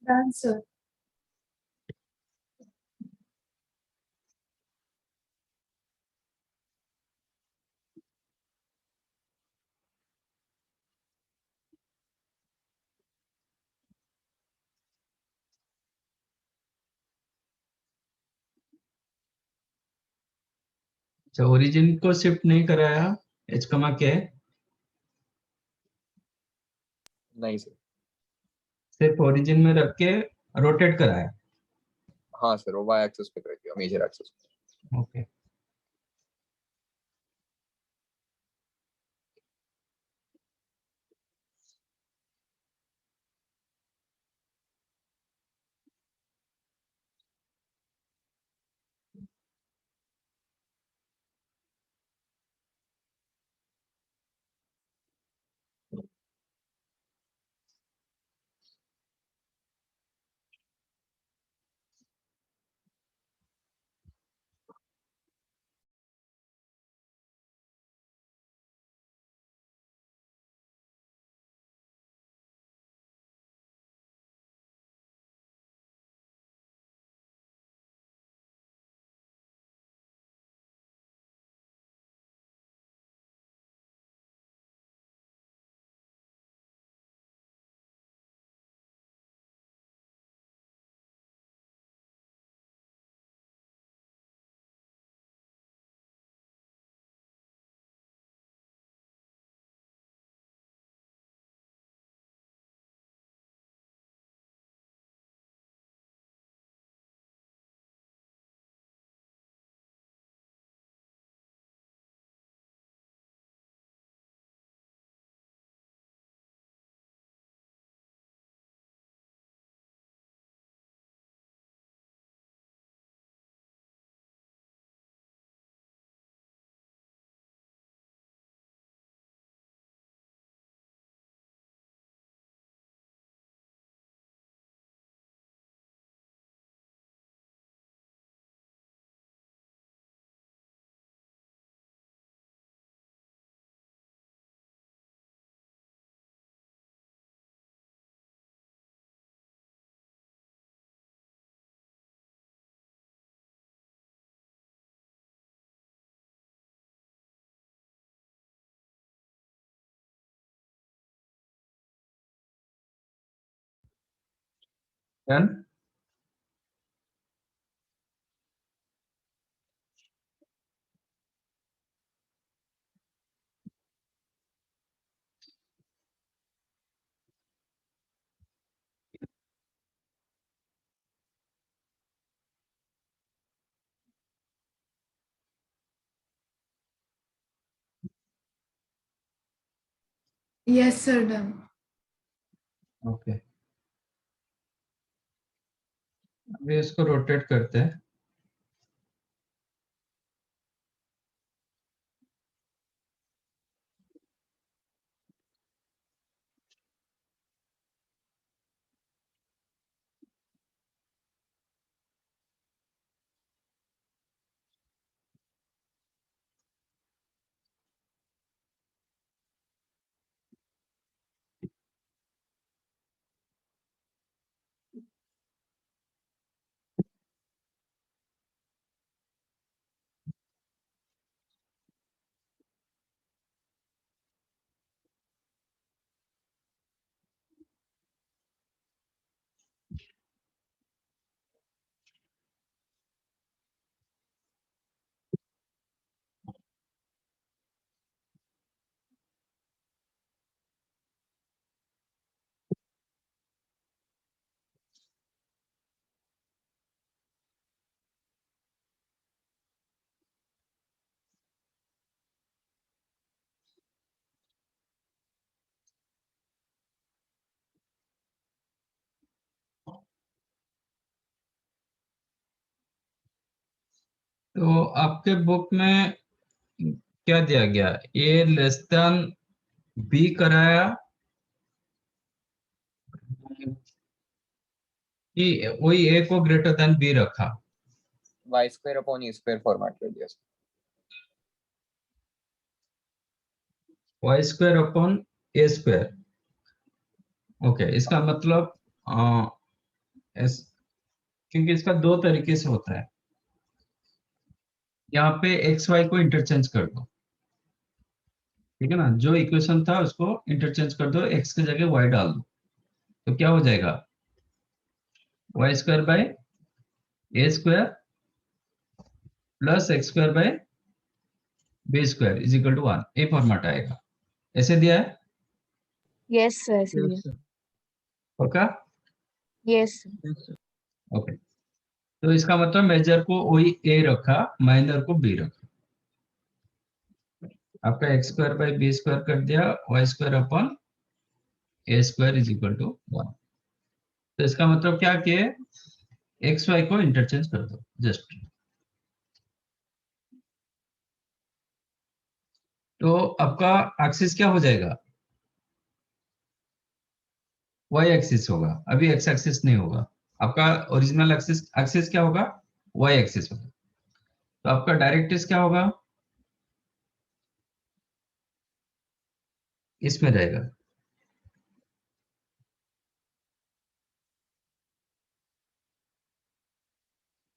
Done, sir. अच्छा, ओरिजिन को शिफ्ट नहीं कराया, एच कमा क्या है, नहीं सर। सिर्फ ओरिजिन में रख के रोटेट कराया। हाँ सर, वो वाई एक्सिस पे कर दिया, major axis. Okay. Done. Yes, sir, done. Okay, अभी इसको रोटेट करते हैं। तो आपके बुक में क्या दिया गया, ए लेस देन बी कराया कि वही ए को ग्रेटर देन बी रखा? y square upon a square format कर दिया। वाई स्क्वायर अपॉन ए स्क्वायर। ओके, इसका मतलब क्योंकि इसका दो तरीके से होता है। यहाँ पे एक्स वाई को इंटरचेंज कर दो, ठीक है ना, जो इक्वेशन था उसको इंटरचेंज कर दो, एक्स की जगह वाई डाल दो, तो क्या हो जाएगा, y square by A square plus x square by B square is equal to 1, a format आएगा। ऐसे दिया है? Yes, sir. ऐसे Yes, ही है। sir. Okay Yes, sir. Yes, sir. Okay, तो इसका मतलब मेजर को वही ए रखा, माइनर को बी रखा। आपका x square by B square कर दिया, y square upon A square is equal to 1। तो इसका मतलब क्या कि एक्स वाई को इंटरचेंज कर दो जस्ट। तो आपका एक्सिस क्या हो जाएगा, वाई एक्सिस होगा, अभी एक्स एक्सिस नहीं होगा। आपका ओरिजिनल एक्सिस एक्सिस क्या होगा, वाई एक्सिस होगा। तो आपका डायरेक्ट्रिक्स क्या होगा, इसमें रहेगा,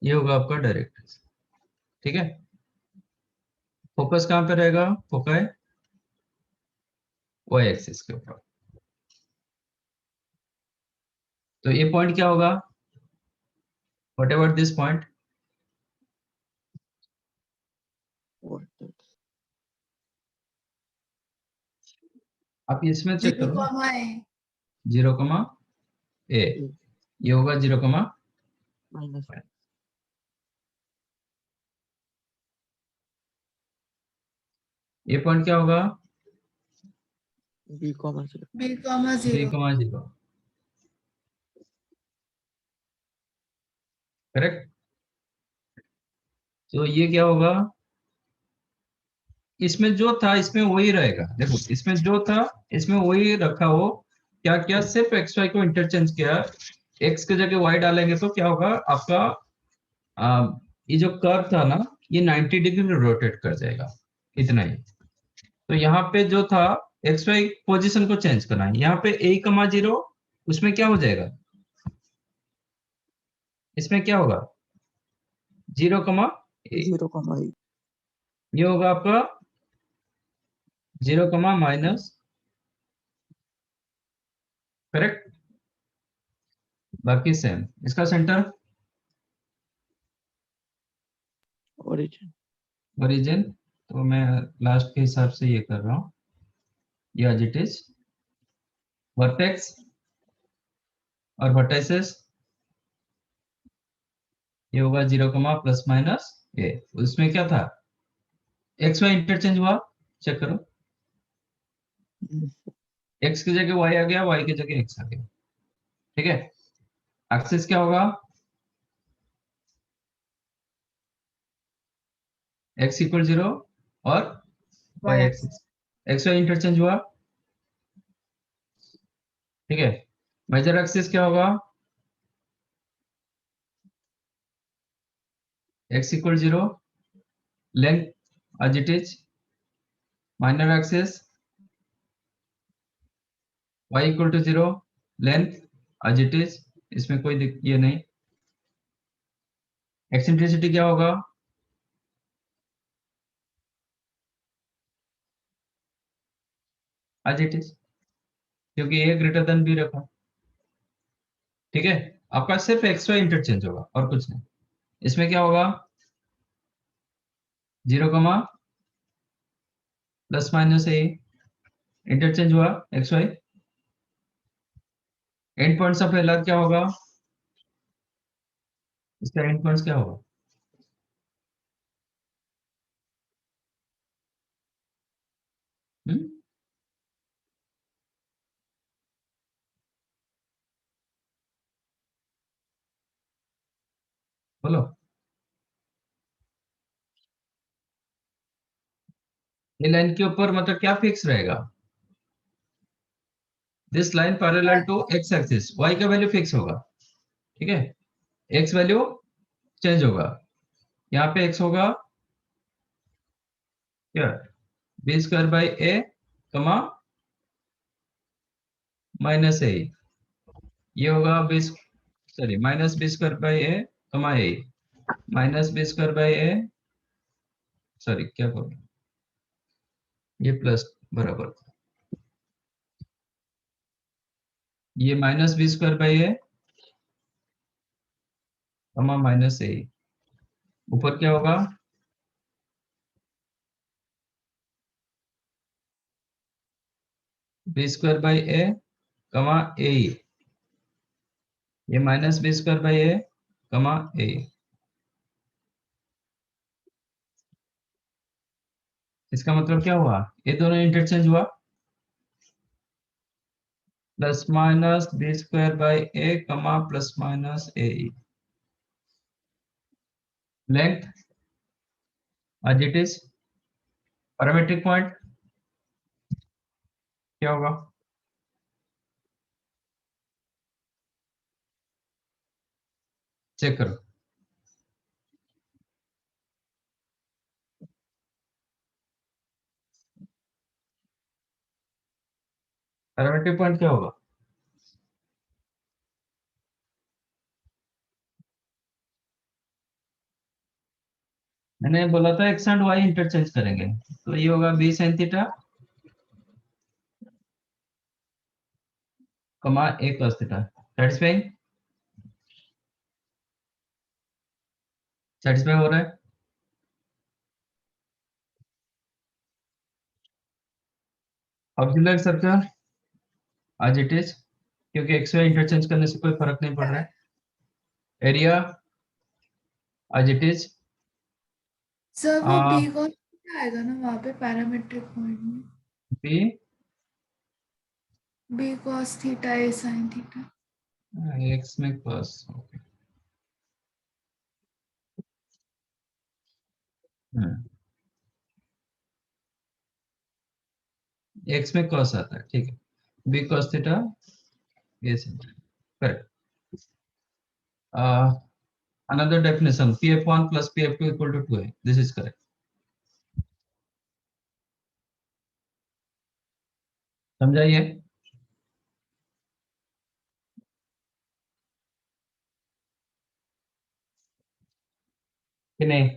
ये होगा आपका डायरेक्ट्रिक्स, ठीक है। फोकस कहाँ पे रहेगा, फोकस वाई एक्सिस के ऊपर। तो ये पॉइंट क्या होगा, what ever this point, What that? आप इसमें चेक Zero करो, comma A. 0, ए, ये होगा 0, Minus ये पॉइंट क्या होगा, B comma 0. B comma 0. 3,0, correct. तो ये क्या होगा, इसमें जो था इसमें वही रहेगा, देखो इसमें जो था इसमें वही रखा हो। क्या किया, सिर्फ एक्स वाई को इंटरचेंज किया, एक्स की जगह वाई डालेंगे तो क्या होगा आपका, ये जो कर्व था ना ये 90 डिग्री रोटेट कर जाएगा, इतना ही। तो यहाँ पे जो था एक्स वाई पोजिशन को चेंज करना है, यहाँ पे ए कमा 0, उसमें क्या हो जाएगा, इसमें क्या होगा 0, ए, 0 comma A. ये होगा आपका 0, माइनस, करेक्ट। बाकी सेम। इसका सेंटर origin. ओरिजिन, तो मैं लास्ट के हिसाब से ये कर रहा हूँ, ये एज इट इज। वर्टेक्स और वर्टाइसेस ये होगा 0 प्लस माइनस ए। उसमें क्या था, एक्स वाई इंटरचेंज हुआ, चेक करो। एक्स की जगह वाई आ गया, वाई की जगह एक्स आ गया, ठीक है। एक्सिस क्या होगा, एक्स इक्वल 0 और y axis. X y interchange हुआ, ठीक है। मेजर एक्सिस क्या होगा, x equal 0, length as it is. Minor axis y equal to 0, length as it is, इसमें कोई ये नहीं। एक्सेंट्रिसिटी क्या होगा, एज इट इज, क्योंकि a ग्रेटर देन b रखा, ठीक है। आपका सिर्फ एक्स वाई इंटरचेंज होगा और कुछ नहीं। इसमें क्या होगा, 0 प्लस माइनस ए इंटरचेंज हुआ, x y. End points of LR क्या होगा, इसका एंड पॉइंट्स क्या होगा, हम्म? बोलो। ये लाइन के ऊपर मतलब क्या फिक्स रहेगा, this line parallel to x axis, y का वैल्यू फिक्स होगा, ठीक है। एक्स वैल्यू चेंज होगा, यहाँ पे एक्स होगा क्या, B square by A comma minus A, ये होगा B, sorry minus B square by A comma A, minus B square by A, sorry क्या करूँ, ये प्लस बराबर, ये minus B square by A comma minus ए, ऊपर क्या होगा, B square by A comma ए, ये minus B square by A comma ए। इसका मतलब क्या हुआ, ये दोनों इंटरचेंज हुआ, plus minus B square by A comma plus minus a, length as it is. Parametric point क्या होगा, चेक करो। पैरामेट्रिक पॉइंट क्या होगा, मैंने बोला था एक्स एंड वाई इंटरचेंज करेंगे, तो ये होगा B sine theta comma a cos theta. Satisfying, satisfy हो रहा है। Auxiliary circle as it is, क्योंकि एक्स वाई इंटरचेंज करने से कोई फर्क नहीं पड़ रहा है। Area as it is, sir वो बी कॉस थीटा आएगा ना वहाँ पे पैरामेट्रिक पॉइंट में, b b cos theta a sine theta. X में cos, ओके। एक्स में cos आता है, ठीक है। बी cos थीटा, ये correct. another definition, pf1 plus pf2 equal to 2a, this is correct। समझाइए कि नहीं,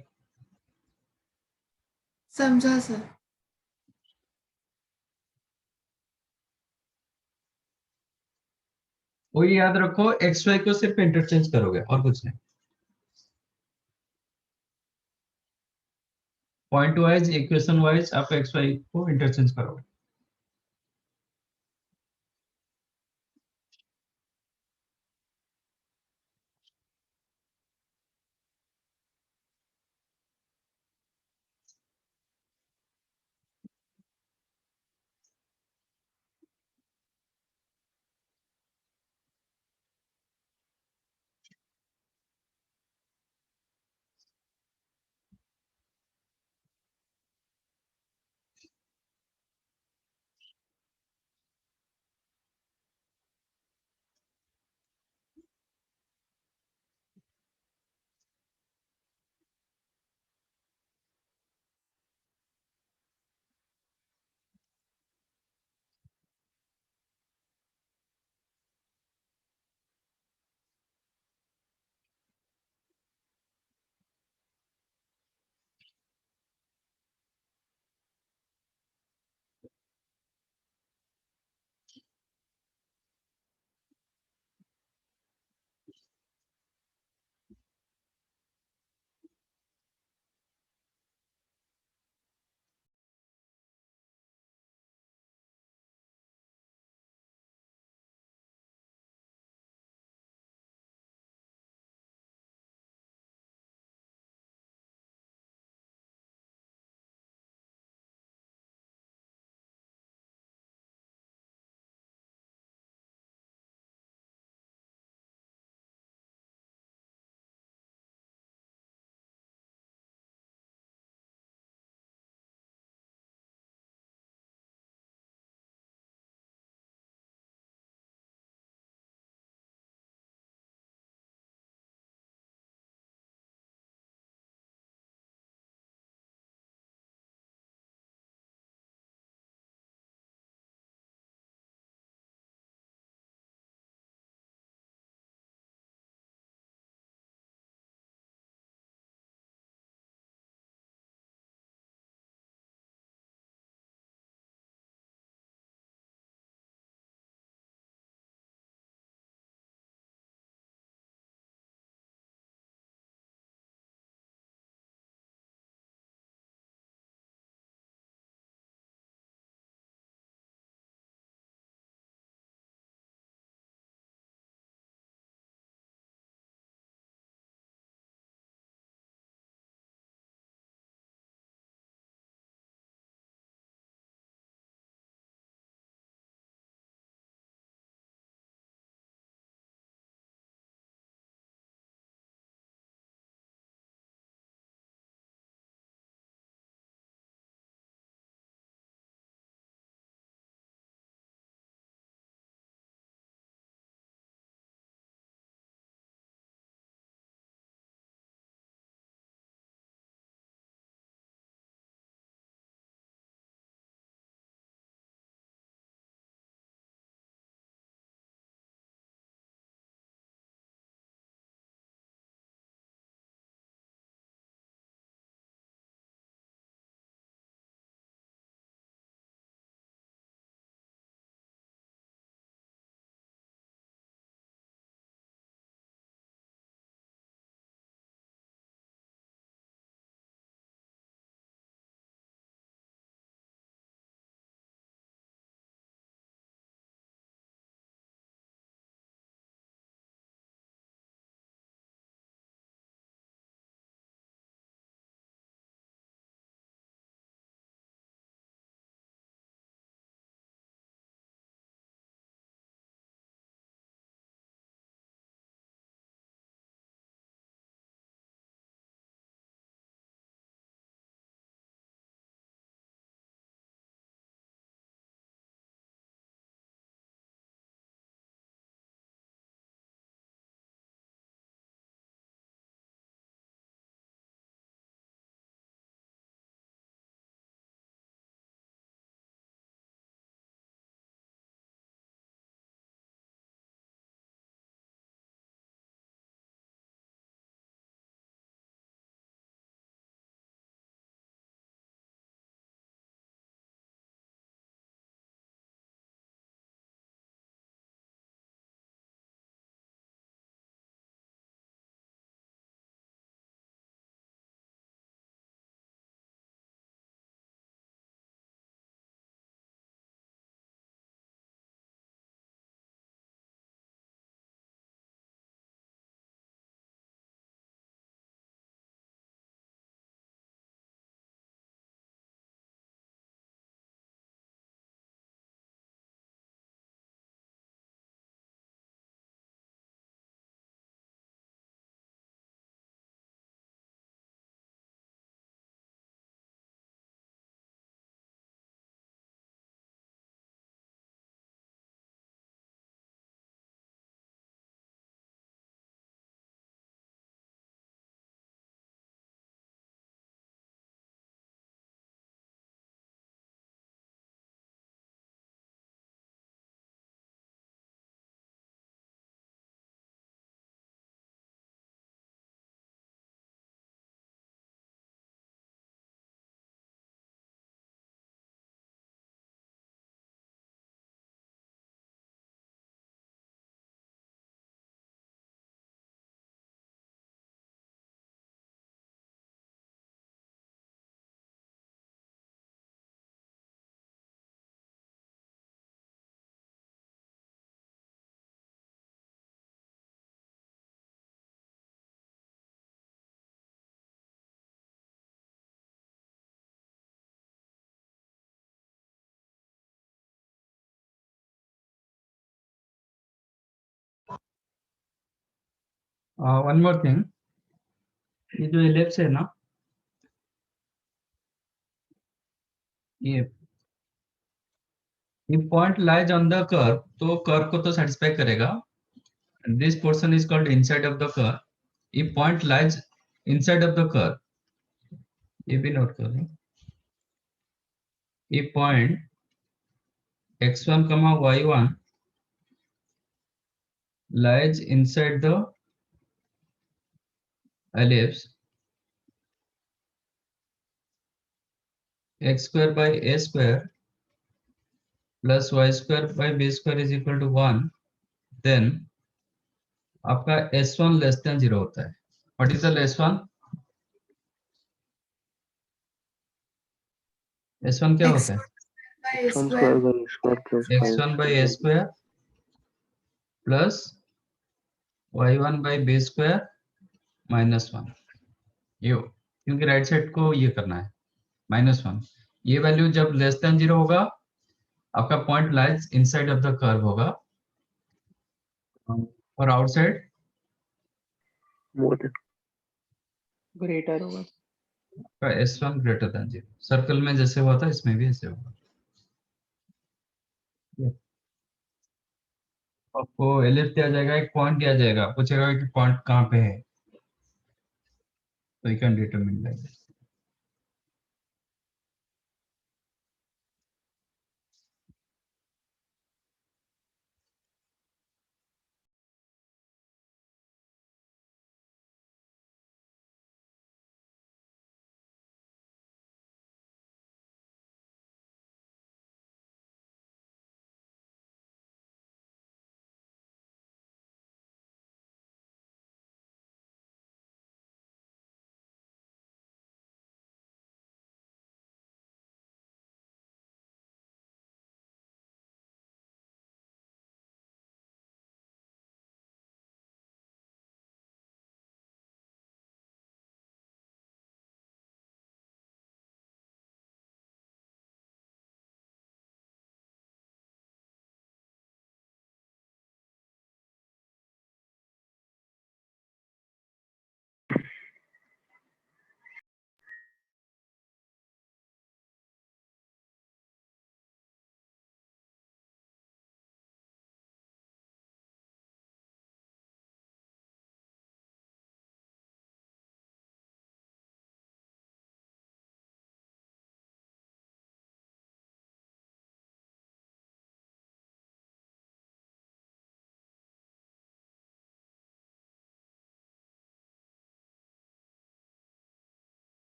समझा सर। वो याद रखो एक्स वाई को सिर्फ इंटरचेंज करोगे और कुछ नहीं। पॉइंट वाइज इक्वेशन वाइज आप एक्स वाई को इंटरचेंज करोगे। वन मोर थिंग, ये जो एलिप्स है ना, ये point lies on the curve, तो कर्व को तो सेटिस्फाई करेगा. This portion is called inside of the curve. ये point lies inside of the curve, ये भी नोट कर लो. ये point x1 y1 lies inside the ellipse x square by a square plus y square by b square is equal to 1. Then आपका s1 less than 0 होता है. What is the s1? s1 क्या होता है? by x1 square. square by a square plus x1 by a square plus y1 by b square minus 1. ये क्योंकि right side को ये करना है -1. ये वैल्यू जब लेस देन 0 होगा, आपका point lies inside of the curve होगा, और आउटसाइड more than greater होगा. का s1 ग्रेटर देन 0. सर्कल में जैसे हुआ था, इसमें भी ऐसे होगा. आपको एलिप्स दिया जाएगा, एक पॉइंट दिया जाएगा, पूछेगा कि पॉइंट कहाँ पे है, तो you can determine like this.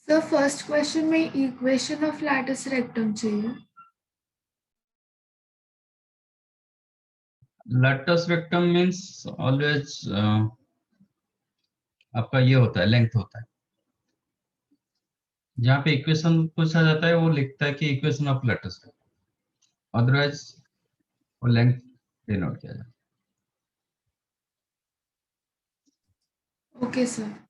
Sir first question में इक्वेशन ऑफ लैटिस रेक्टम चाहिए. लैटिस रेक्टम मींस ऑलवेज आपका ये होता है, लेंथ होता है. जहाँ पे इक्वेशन पूछा जाता है, वो लिखता है कि equation of lattice rectum, otherwise वो लेंथ डिनोट किया जाता है. Okay sir.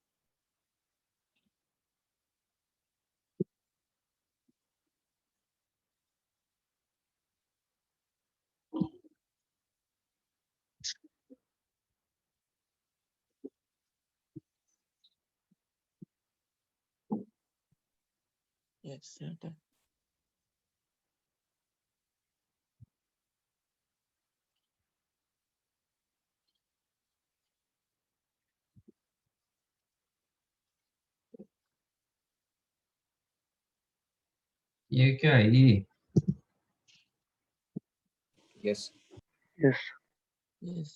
Yes, certain. ये क्या है? ये Yes. Yes. Yes.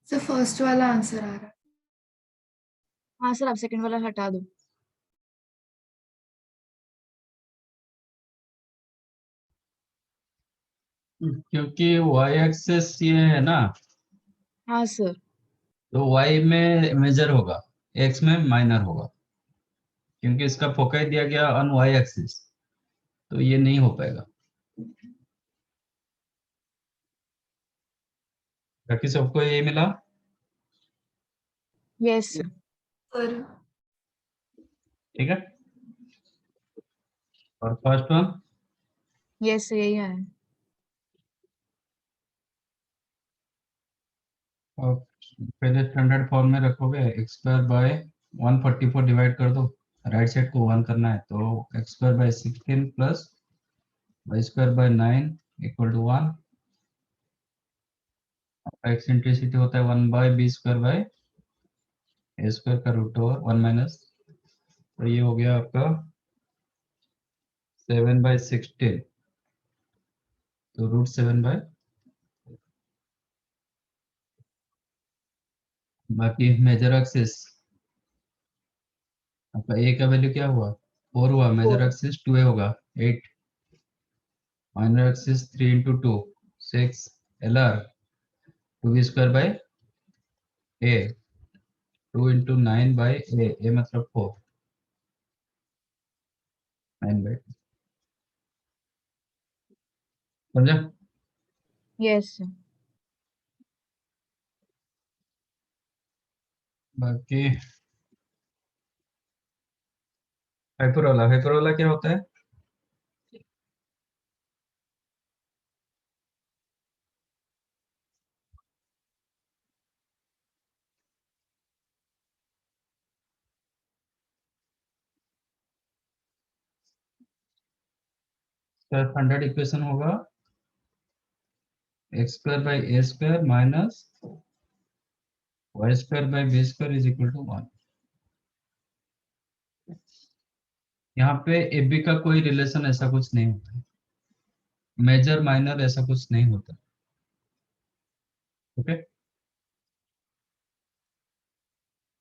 Sir first वाला आंसर आ रहा है। हाँ सर, आप सेकंड वाला हटा दो। क्योंकि y एक्सेस ये है ना, हाँ सर। तो y में मेजर होगा, x में माइनर होगा, क्योंकि इसका फोकस दिया गया ऑन y एक्सिस, तो ये नहीं हो पाएगा। बाकी सबको ये मिला? Yes sir. सर ठीक है। और फर्स्ट वन यस सर, यही आया है। और पहले स्टैंडर्ड फॉर्म में रखोगे, एक्स स्क्वायर बाय 144 डिवाइड कर दो, राइट साइड को 1 करना है, तो x square by 16 plus Y square by 9 equal to 1। Eccentricity होता है 1 by B square by A square का रूट ओवर 1 माइनस, तो ये हो गया आपका 7 बाय 16, तो रूट 7 बाय, बाकी मेजर एक्सिस आपका ए का वैल्यू क्या हुआ, 4 हुआ, मेजर एक्सिस 2a होगा 8, minor axis 3 into 2 6, LR 2b square by a 2 into 9 by a मतलब 4, 9 बाय, समझा? Yes sir. बाकी हाइपरबोला, हाइपरबोला क्या होता है? स्टैंडर्ड इक्वेशन होगा x square by A square minus Y square by B square is equal to 1। यहाँ पे A B का कोई रिलेशन ऐसा कुछ नहीं होता है, मेजर माइनर ऐसा कुछ नहीं होता। ओके,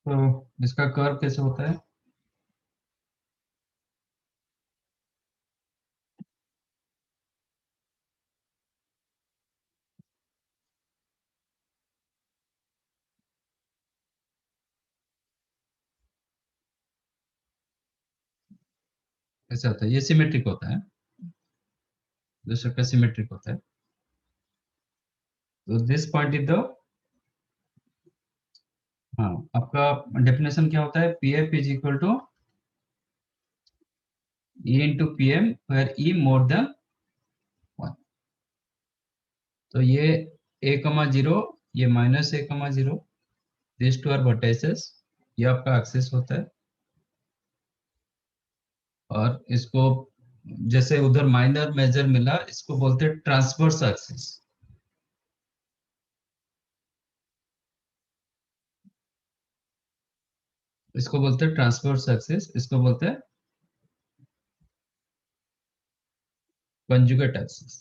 तो इसका कर्व कैसे होता है? ऐसा होता है, ये सिमेट्रिक होता है, दूसरा का सिमेट्रिक होता है। तो दिस पॉइंट इज द, हाँ, आपका डेफिनेशन क्या होता है, P F is equal to E into P M where e more than 1। तो ये a, 0, ये minus a, 0, this two are vertices, ये आपका एक्सिस होता है, और इसको जैसे उधर माइनर मेजर मिला, इसको बोलते हैं ट्रांसवर्स एक्सिस। इसको बोलते हैं ट्रांसवर्स एक्सिस, इसको बोलते हैं कंजुगेट एक्सिस।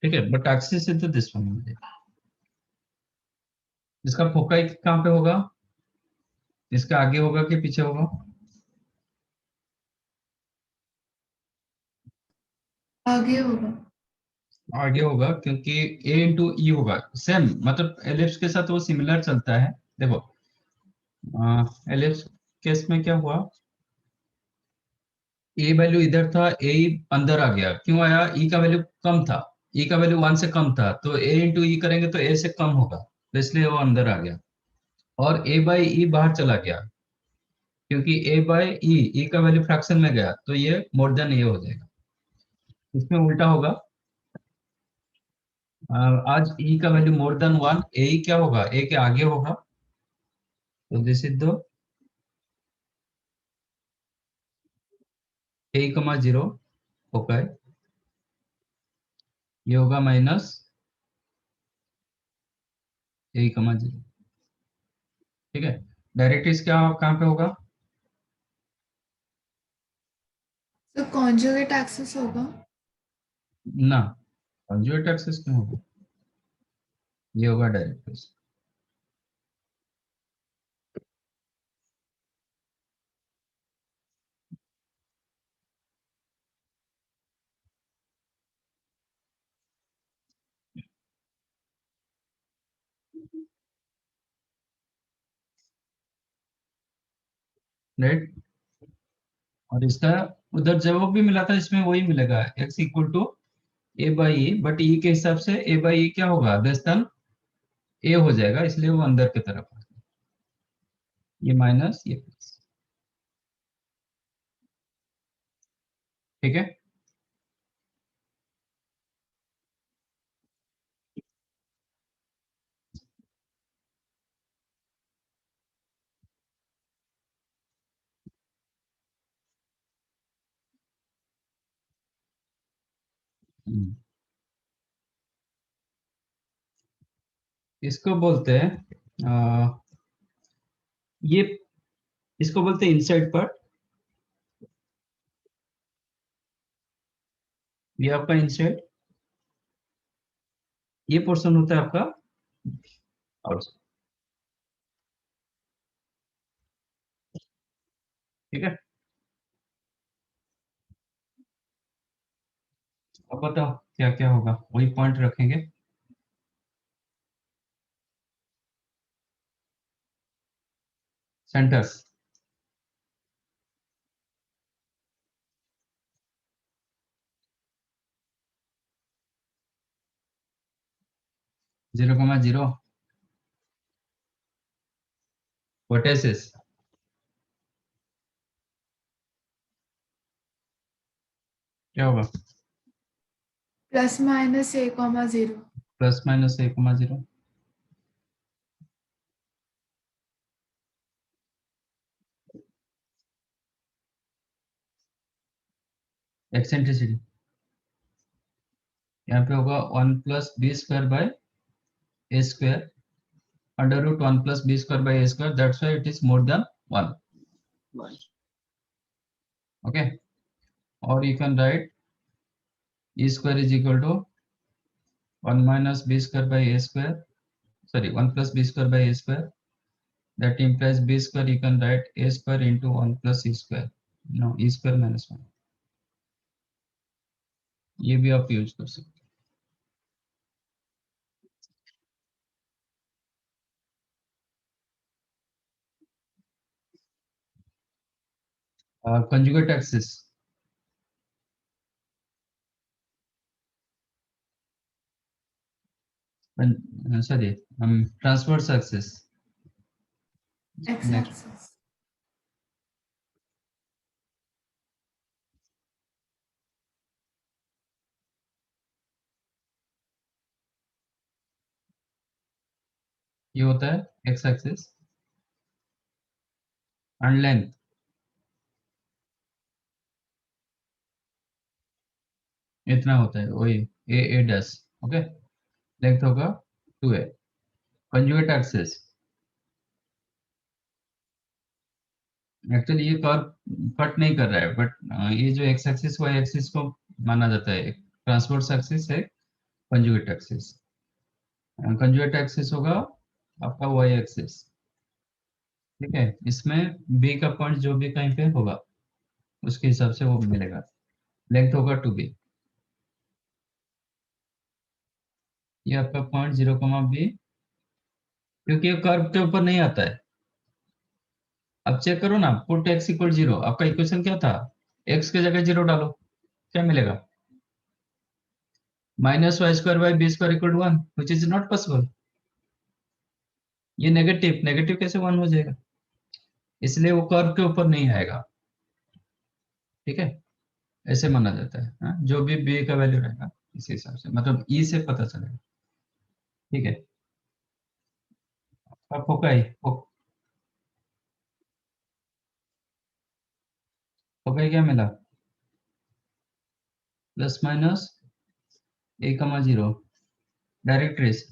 ठीक है, but axis is this one only. इसका फोकाई कहाँ पे होगा, इसका आगे होगा कि पीछे होगा? आगे होगा। आगे होगा, क्योंकि a इंटू ई होगा, सेम मतलब एलिप्स के साथ वो सिमिलर चलता है। देखो एलिप्स केस में क्या हुआ, ए वैल्यू इधर था, ए अंदर आ गया, क्यों आया, ई का वैल्यू कम था, ई का वैल्यू 1 से कम था, तो ए इंटू ई करेंगे तो ए से कम होगा, तो इसलिए वो अंदर आ गया, और ए बाई ई बाहर चला गया, क्योंकि ए बाई ई का वैल्यू फ्रैक्शन में गया, तो ये मोर देन ए हो जाएगा। इसमें उल्टा होगा, आज ई का वैल्यू मोर देन 1, ए क्या होगा, ए के आगे होगा, तो दिस इज द ए, 0 होगा, ये होगा माइनस ए, 0। ठीक है, डायरेक्ट क्या कहाँ पे होगा, सर कॉन्जुगेट एक्सिस होगा। ना, कंजुगेट एक्सिस क्यों होगा, ये होगा डायरेक्ट। राइट। और इसका उधर जवाब भी मिला था, इसमें वही मिलेगा, x equal to A by E, but E के हिसाब से ए बाई ई क्या होगा, लेस देन ए हो जाएगा, इसलिए वो अंदर की तरफ है। ये माइनस ये प्लस, ठीक है। हम्म। इसको बोलते हैं ये, इसको बोलते हैं इनसाइड पार्ट। ये आपका इनसाइड, ये पोर्शन होता है आपका आउटसाइड, ठीक है। अब बताओ क्या क्या होगा, वही पॉइंट रखेंगे। Centres, zero comma zero, vertices क्या होगा, +-a, 0। Plus minus A comma zero, eccentricity यहाँ पे होगा 1+b² by A square, under root 1+b² by A square, that's why it is more than 1, okay. और you can write e square is equal to 1 minus b square by a square, sorry 1 plus b square by a square, that implies b square you can write a square into 1 plus e square, no e square minus 1, ये भी आप use कर सकते हो। Conjugate axis, sorry transverse axis, next x-axis। ये होता है x axis, and length इतना होता है, वही ए डैश, ओके। लेंथ होगा 2a। कंजुगेट एक्सिस, एक्चुअली ये कर्व कट नहीं कर रहा है, बट ये जो एक्स एक्सिस वाई एक्सिस को माना जाता है, ट्रांसवर्स एक्सिस है कंजुगेट एक्सिस। कंजुगेट एक्सिस होगा आपका वाई एक्सिस, ठीक है। इसमें बी का पॉइंट जो भी कहीं पे होगा उसके हिसाब से वो मिलेगा, लेंथ होगा 2b, ये आपका पॉइंट 0, क्योंकि ये कर्व के ऊपर नहीं आता है। अब चेक करो ना, पुट x इक्वल 0, आपका इक्वेशन क्या था, x की जगह 0 डालो, क्या मिलेगा, -y² by b² equal to 1, which is not possible. ये नेगेटिव, नेगेटिव कैसे 1 हो जाएगा, इसलिए वो कर्व के ऊपर नहीं आएगा, ठीक है। ऐसे माना जाता है, हाँ? जो भी b का वैल्यू रहेगा इस हिसाब से, मतलब e से पता चलेगा, ठीक है। अब फोकाई फोकाई क्या मिला, प्लस माइनस a, 0, डायरेक्ट्रिस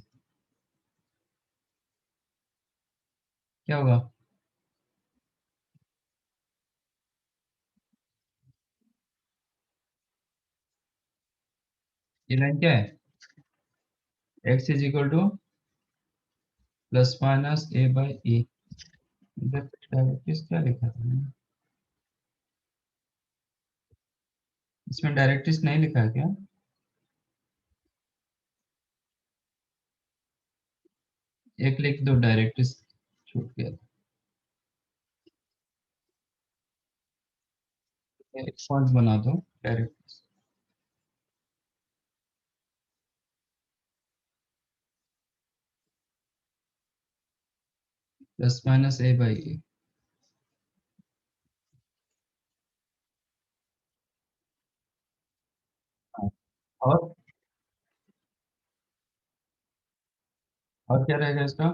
क्या होगा, ये लाइन क्या है, x is equal to plus minus a by E, directrix क्या लिखा था मैंने? इसमें डायरेक्ट्रिस नहीं लिखा है क्या, एक लिख दो डायरेक्ट, छूट गया। एक फॉन्ट बना दो direct. Plus minus A by A. और क्या रहेगा इसका?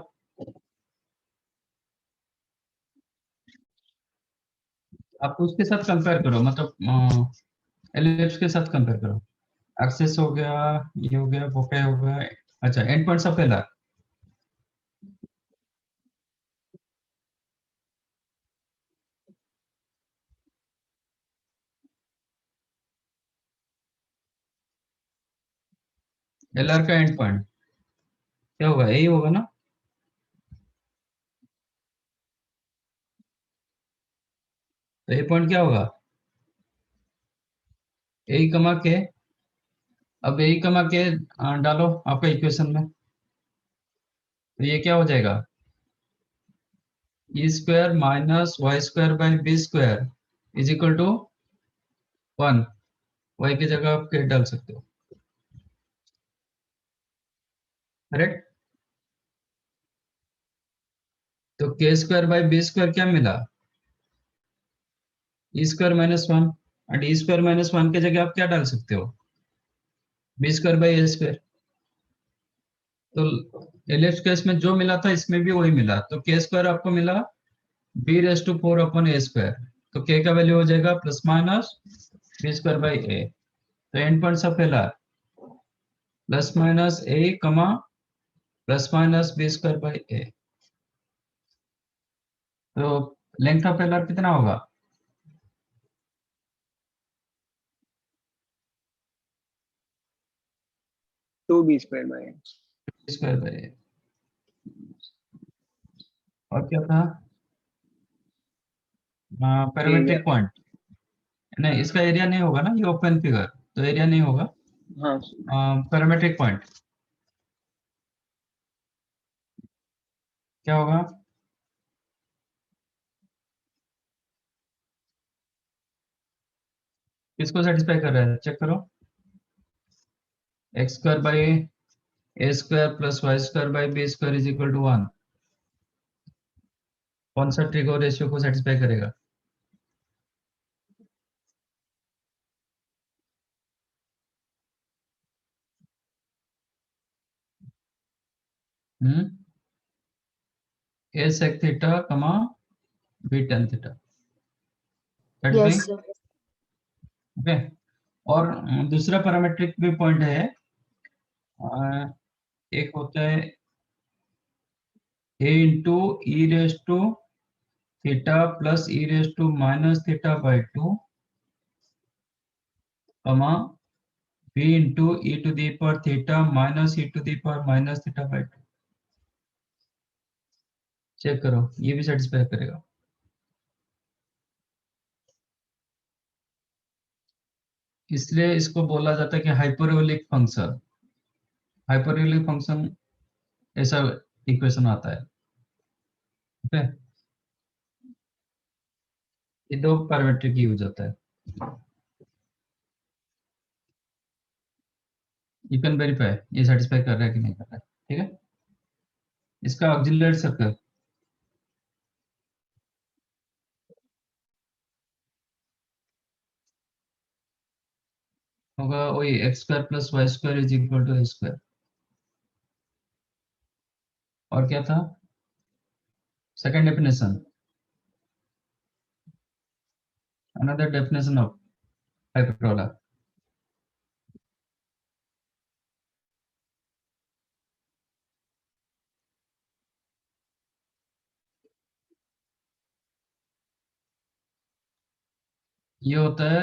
आप उसके साथ कंपेयर करो, मतलब एलिप्स के साथ कंपेयर करो। एक्सेस हो गया, ये हो गया, बोके हो गया। अच्छा, and points of LR. LR का एंड पॉइंट क्या होगा? यही होगा ना? तो ये पॉइंट क्या होगा? ए कमा के। अब ए कमा के डालो आपका इक्वेशन में, तो ये क्या हो जाएगा? E square minus Y square by B square is equal to 1। Y की जगह आप के डाल सकते हो, करेक्ट? तो k square by B square क्या मिला? E square minus 1। And E square minus 1 की जगह आप क्या डाल सकते हो? B square by A square. तो एलिप्स केस में जो मिला था इसमें भी वही मिला, तो के स्क्वायर आपको मिला B raise to 4 upon A square. तो के का वैल्यू हो जाएगा plus minus B square by A. तो end points of LR plus minus A comma plus minus B square by A. तो लेंथ ऑफ एलआर कितना होगा? Two B square by B square by A. और क्या था? Parametric point. नहीं, इसका area नहीं होगा ना, ये ओपन फिगर, तो एरिया नहीं होगा। हाँ पैरामेट्रिक पॉइंट क्या होगा? किसको सेटिस्फाई कर रहा है चेक करो। X square by A square plus Y square by B square is equal to 1। कौन सा ट्रिगो रेशियो को सेटिस्फाई करेगा? A sec theta comma B tan theta. Yes, sir. Okay. और दूसरा पैरामेट्रिक भी पॉइंट है, एक होता है A into E raise to theta plus E raise to minus theta by 2 comma B into E to the power theta minus E to the power minus theta by 2। Check करो, ये भी satisfy करेगा। इसलिए इसको बोला जाता है कि हाइपरबोलिक फंक्शन। हाइपरबोलिक फंक्शन ऐसा इक्वेशन आता है। ओके, ये दो पैरामीट्रिक यूज होता है। यू कैन वेरीफाई ये सेटिस्फाई कर रहा है कि नहीं कर रहा है। ठीक है, इसका ऑक्सिलरी सर्कल होगा वही x square plus Y square is equal to a square. और क्या था second definition? Another definition of hyperbola. ये होता है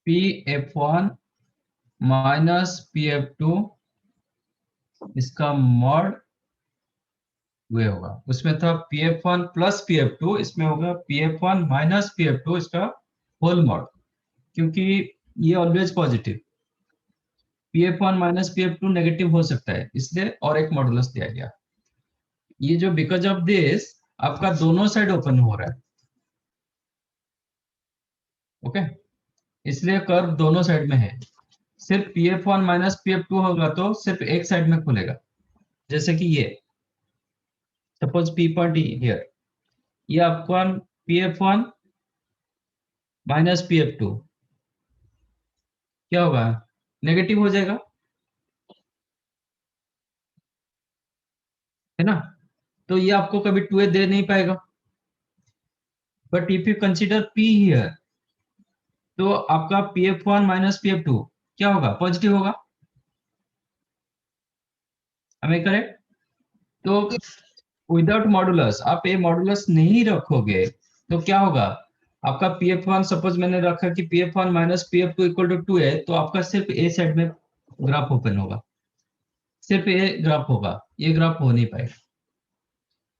P F one minus P F two, इसका मॉड वे होगा। उसमें था P F one plus P F two, इसमें होगा P F one minus P F two, इसका होल मॉड। क्योंकि ये always positive, P F one minus P F two negative हो सकता है, इसलिए और एक मॉडुलस दिया गया। ये जो बिकॉज ऑफ दिस आपका दोनों साइड ओपन हो रहा है, ओके, इसलिए कर्व दोनों साइड में है। सिर्फ PF1 माइनस PF2 होगा तो सिर्फ एक साइड में खुलेगा, जैसे कि ये सपोज P पॉइंट हियर, ये आपका PF1 माइनस PF2 क्या होगा, नेगेटिव हो जाएगा, है ना। तो ये आपको कभी 2a दे नहीं पाएगा। But if you consider P here, तो आपका PF1 माइनस PF2 क्या होगा, पॉजिटिव होगा, हमें करेक्ट। तो विदाउट मॉडुलस आप ये मॉडुलस नहीं रखोगे तो क्या होगा, आपका PF1 सपोज मैंने रखा कि PF1 minus PF2 equal to 2 है, तो आपका सिर्फ ए साइड में ग्राफ ओपन होगा, सिर्फ ये ग्राफ होगा, ये ग्राफ हो नहीं पाएगा,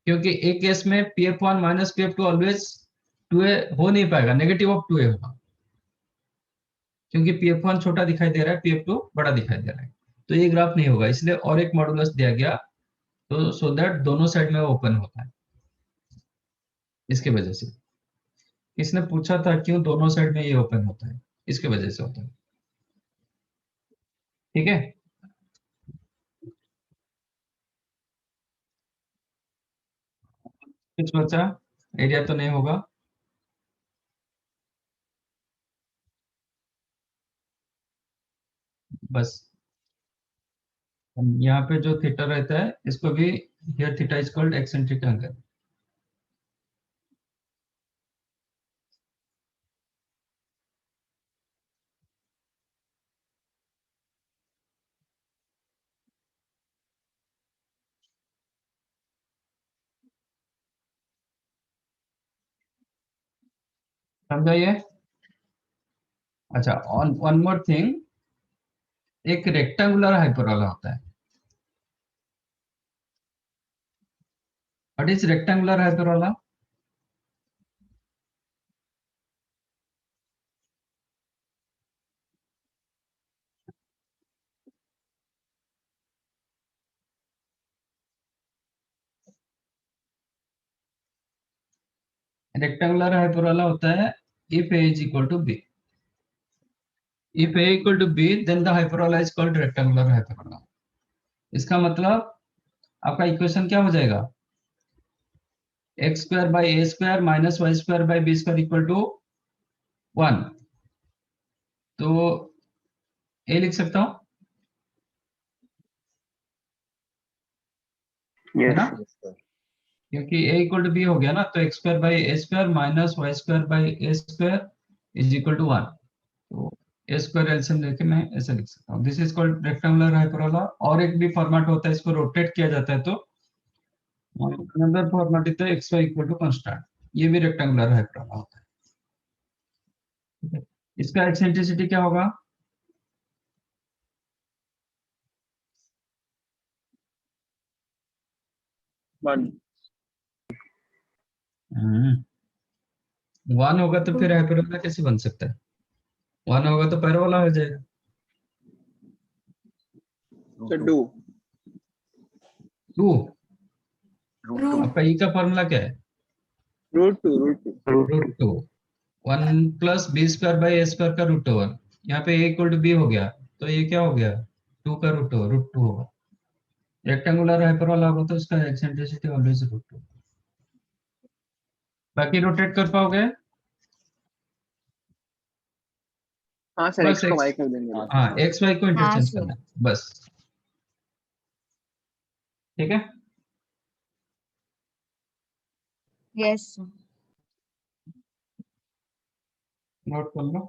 क्योंकि एक केस में PF1 minus PF2 always 2a हो नहीं पाएगा, नेगेटिव ऑफ 2a होगा, क्योंकि PF1 छोटा दिखाई दे रहा है, PF2 बड़ा दिखाई दे रहा है, तो ये ग्राफ नहीं होगा। इसलिए और एक मॉडुलस दिया गया, तो सो दैट दोनों साइड में ओपन होता है, इसके वजह से। इसने पूछा था क्यों दोनों साइड में ये ओपन होता है, इसके वजह से होता है, ठीक है। कुछ बचा, एरिया तो नहीं होगा, बस यहाँ पे जो थीटा रहता है इसको भी, here theta is called eccentric angle. समझा ये। अच्छा, वन मोर थिंग, एक रेक्टेंगुलर हाइपरबोला होता है। What is rectangular hyperbola? Rectangular hyperbola होता है if a is equal to b, if a equal to b then the hyperbola is called rectangular hyperbola। इसका मतलब आपका इक्वेशन क्या हो जाएगा, x square by A square minus Y square by B square equal to 1। तो ए लिख सकता हूं, है ना, क्योंकि a इक्वल टू बी हो गया ना, तो x square by A square minus Y square by A square is equal to 1। तो ए स्क्वायर एलसीएम लेके मैं ऐसे लिख सकता हूँ, this is called rectangular hyperbola. और एक भी फॉर्मेट होता है, इसको रोटेट किया जाता है तो अनदर फॉर्मेट होता है xy इक्वल टू कांस्टेंट, ये भी रेक्टेंगुलर हाइपरबोला होता है, ठीक है। इसका एक्सेंट्रिसिटी क्या होगा, वन। 1 होगा तो फिर हाइपरबोला कैसे बन सकता है, 1 होगा तो पैराबोला हो जाएगा। तो टू। 2, रूट आपका ई का फॉर्मूला क्या है, root two. Root 2, 1 plus b square by A square का रूट ओवर, यहाँ पे a इक्वल टू बी हो गया, तो ये क्या हो गया, 2 का रूट ओवर, रूट 2 होगा। रेक्टेंगुलर हाइपरबोला होगा तो इसका एक्सेंट्रिसिटी ऑलवेज रूट 2। बाकी रोटेट कर पाओगे, हाँ सर, बस x को x, y कर देंगे बस। हाँ एक्स वाई को हाँ इंटरचेंज सर। करना है, बस, ठीक है। यस नोट कर लो।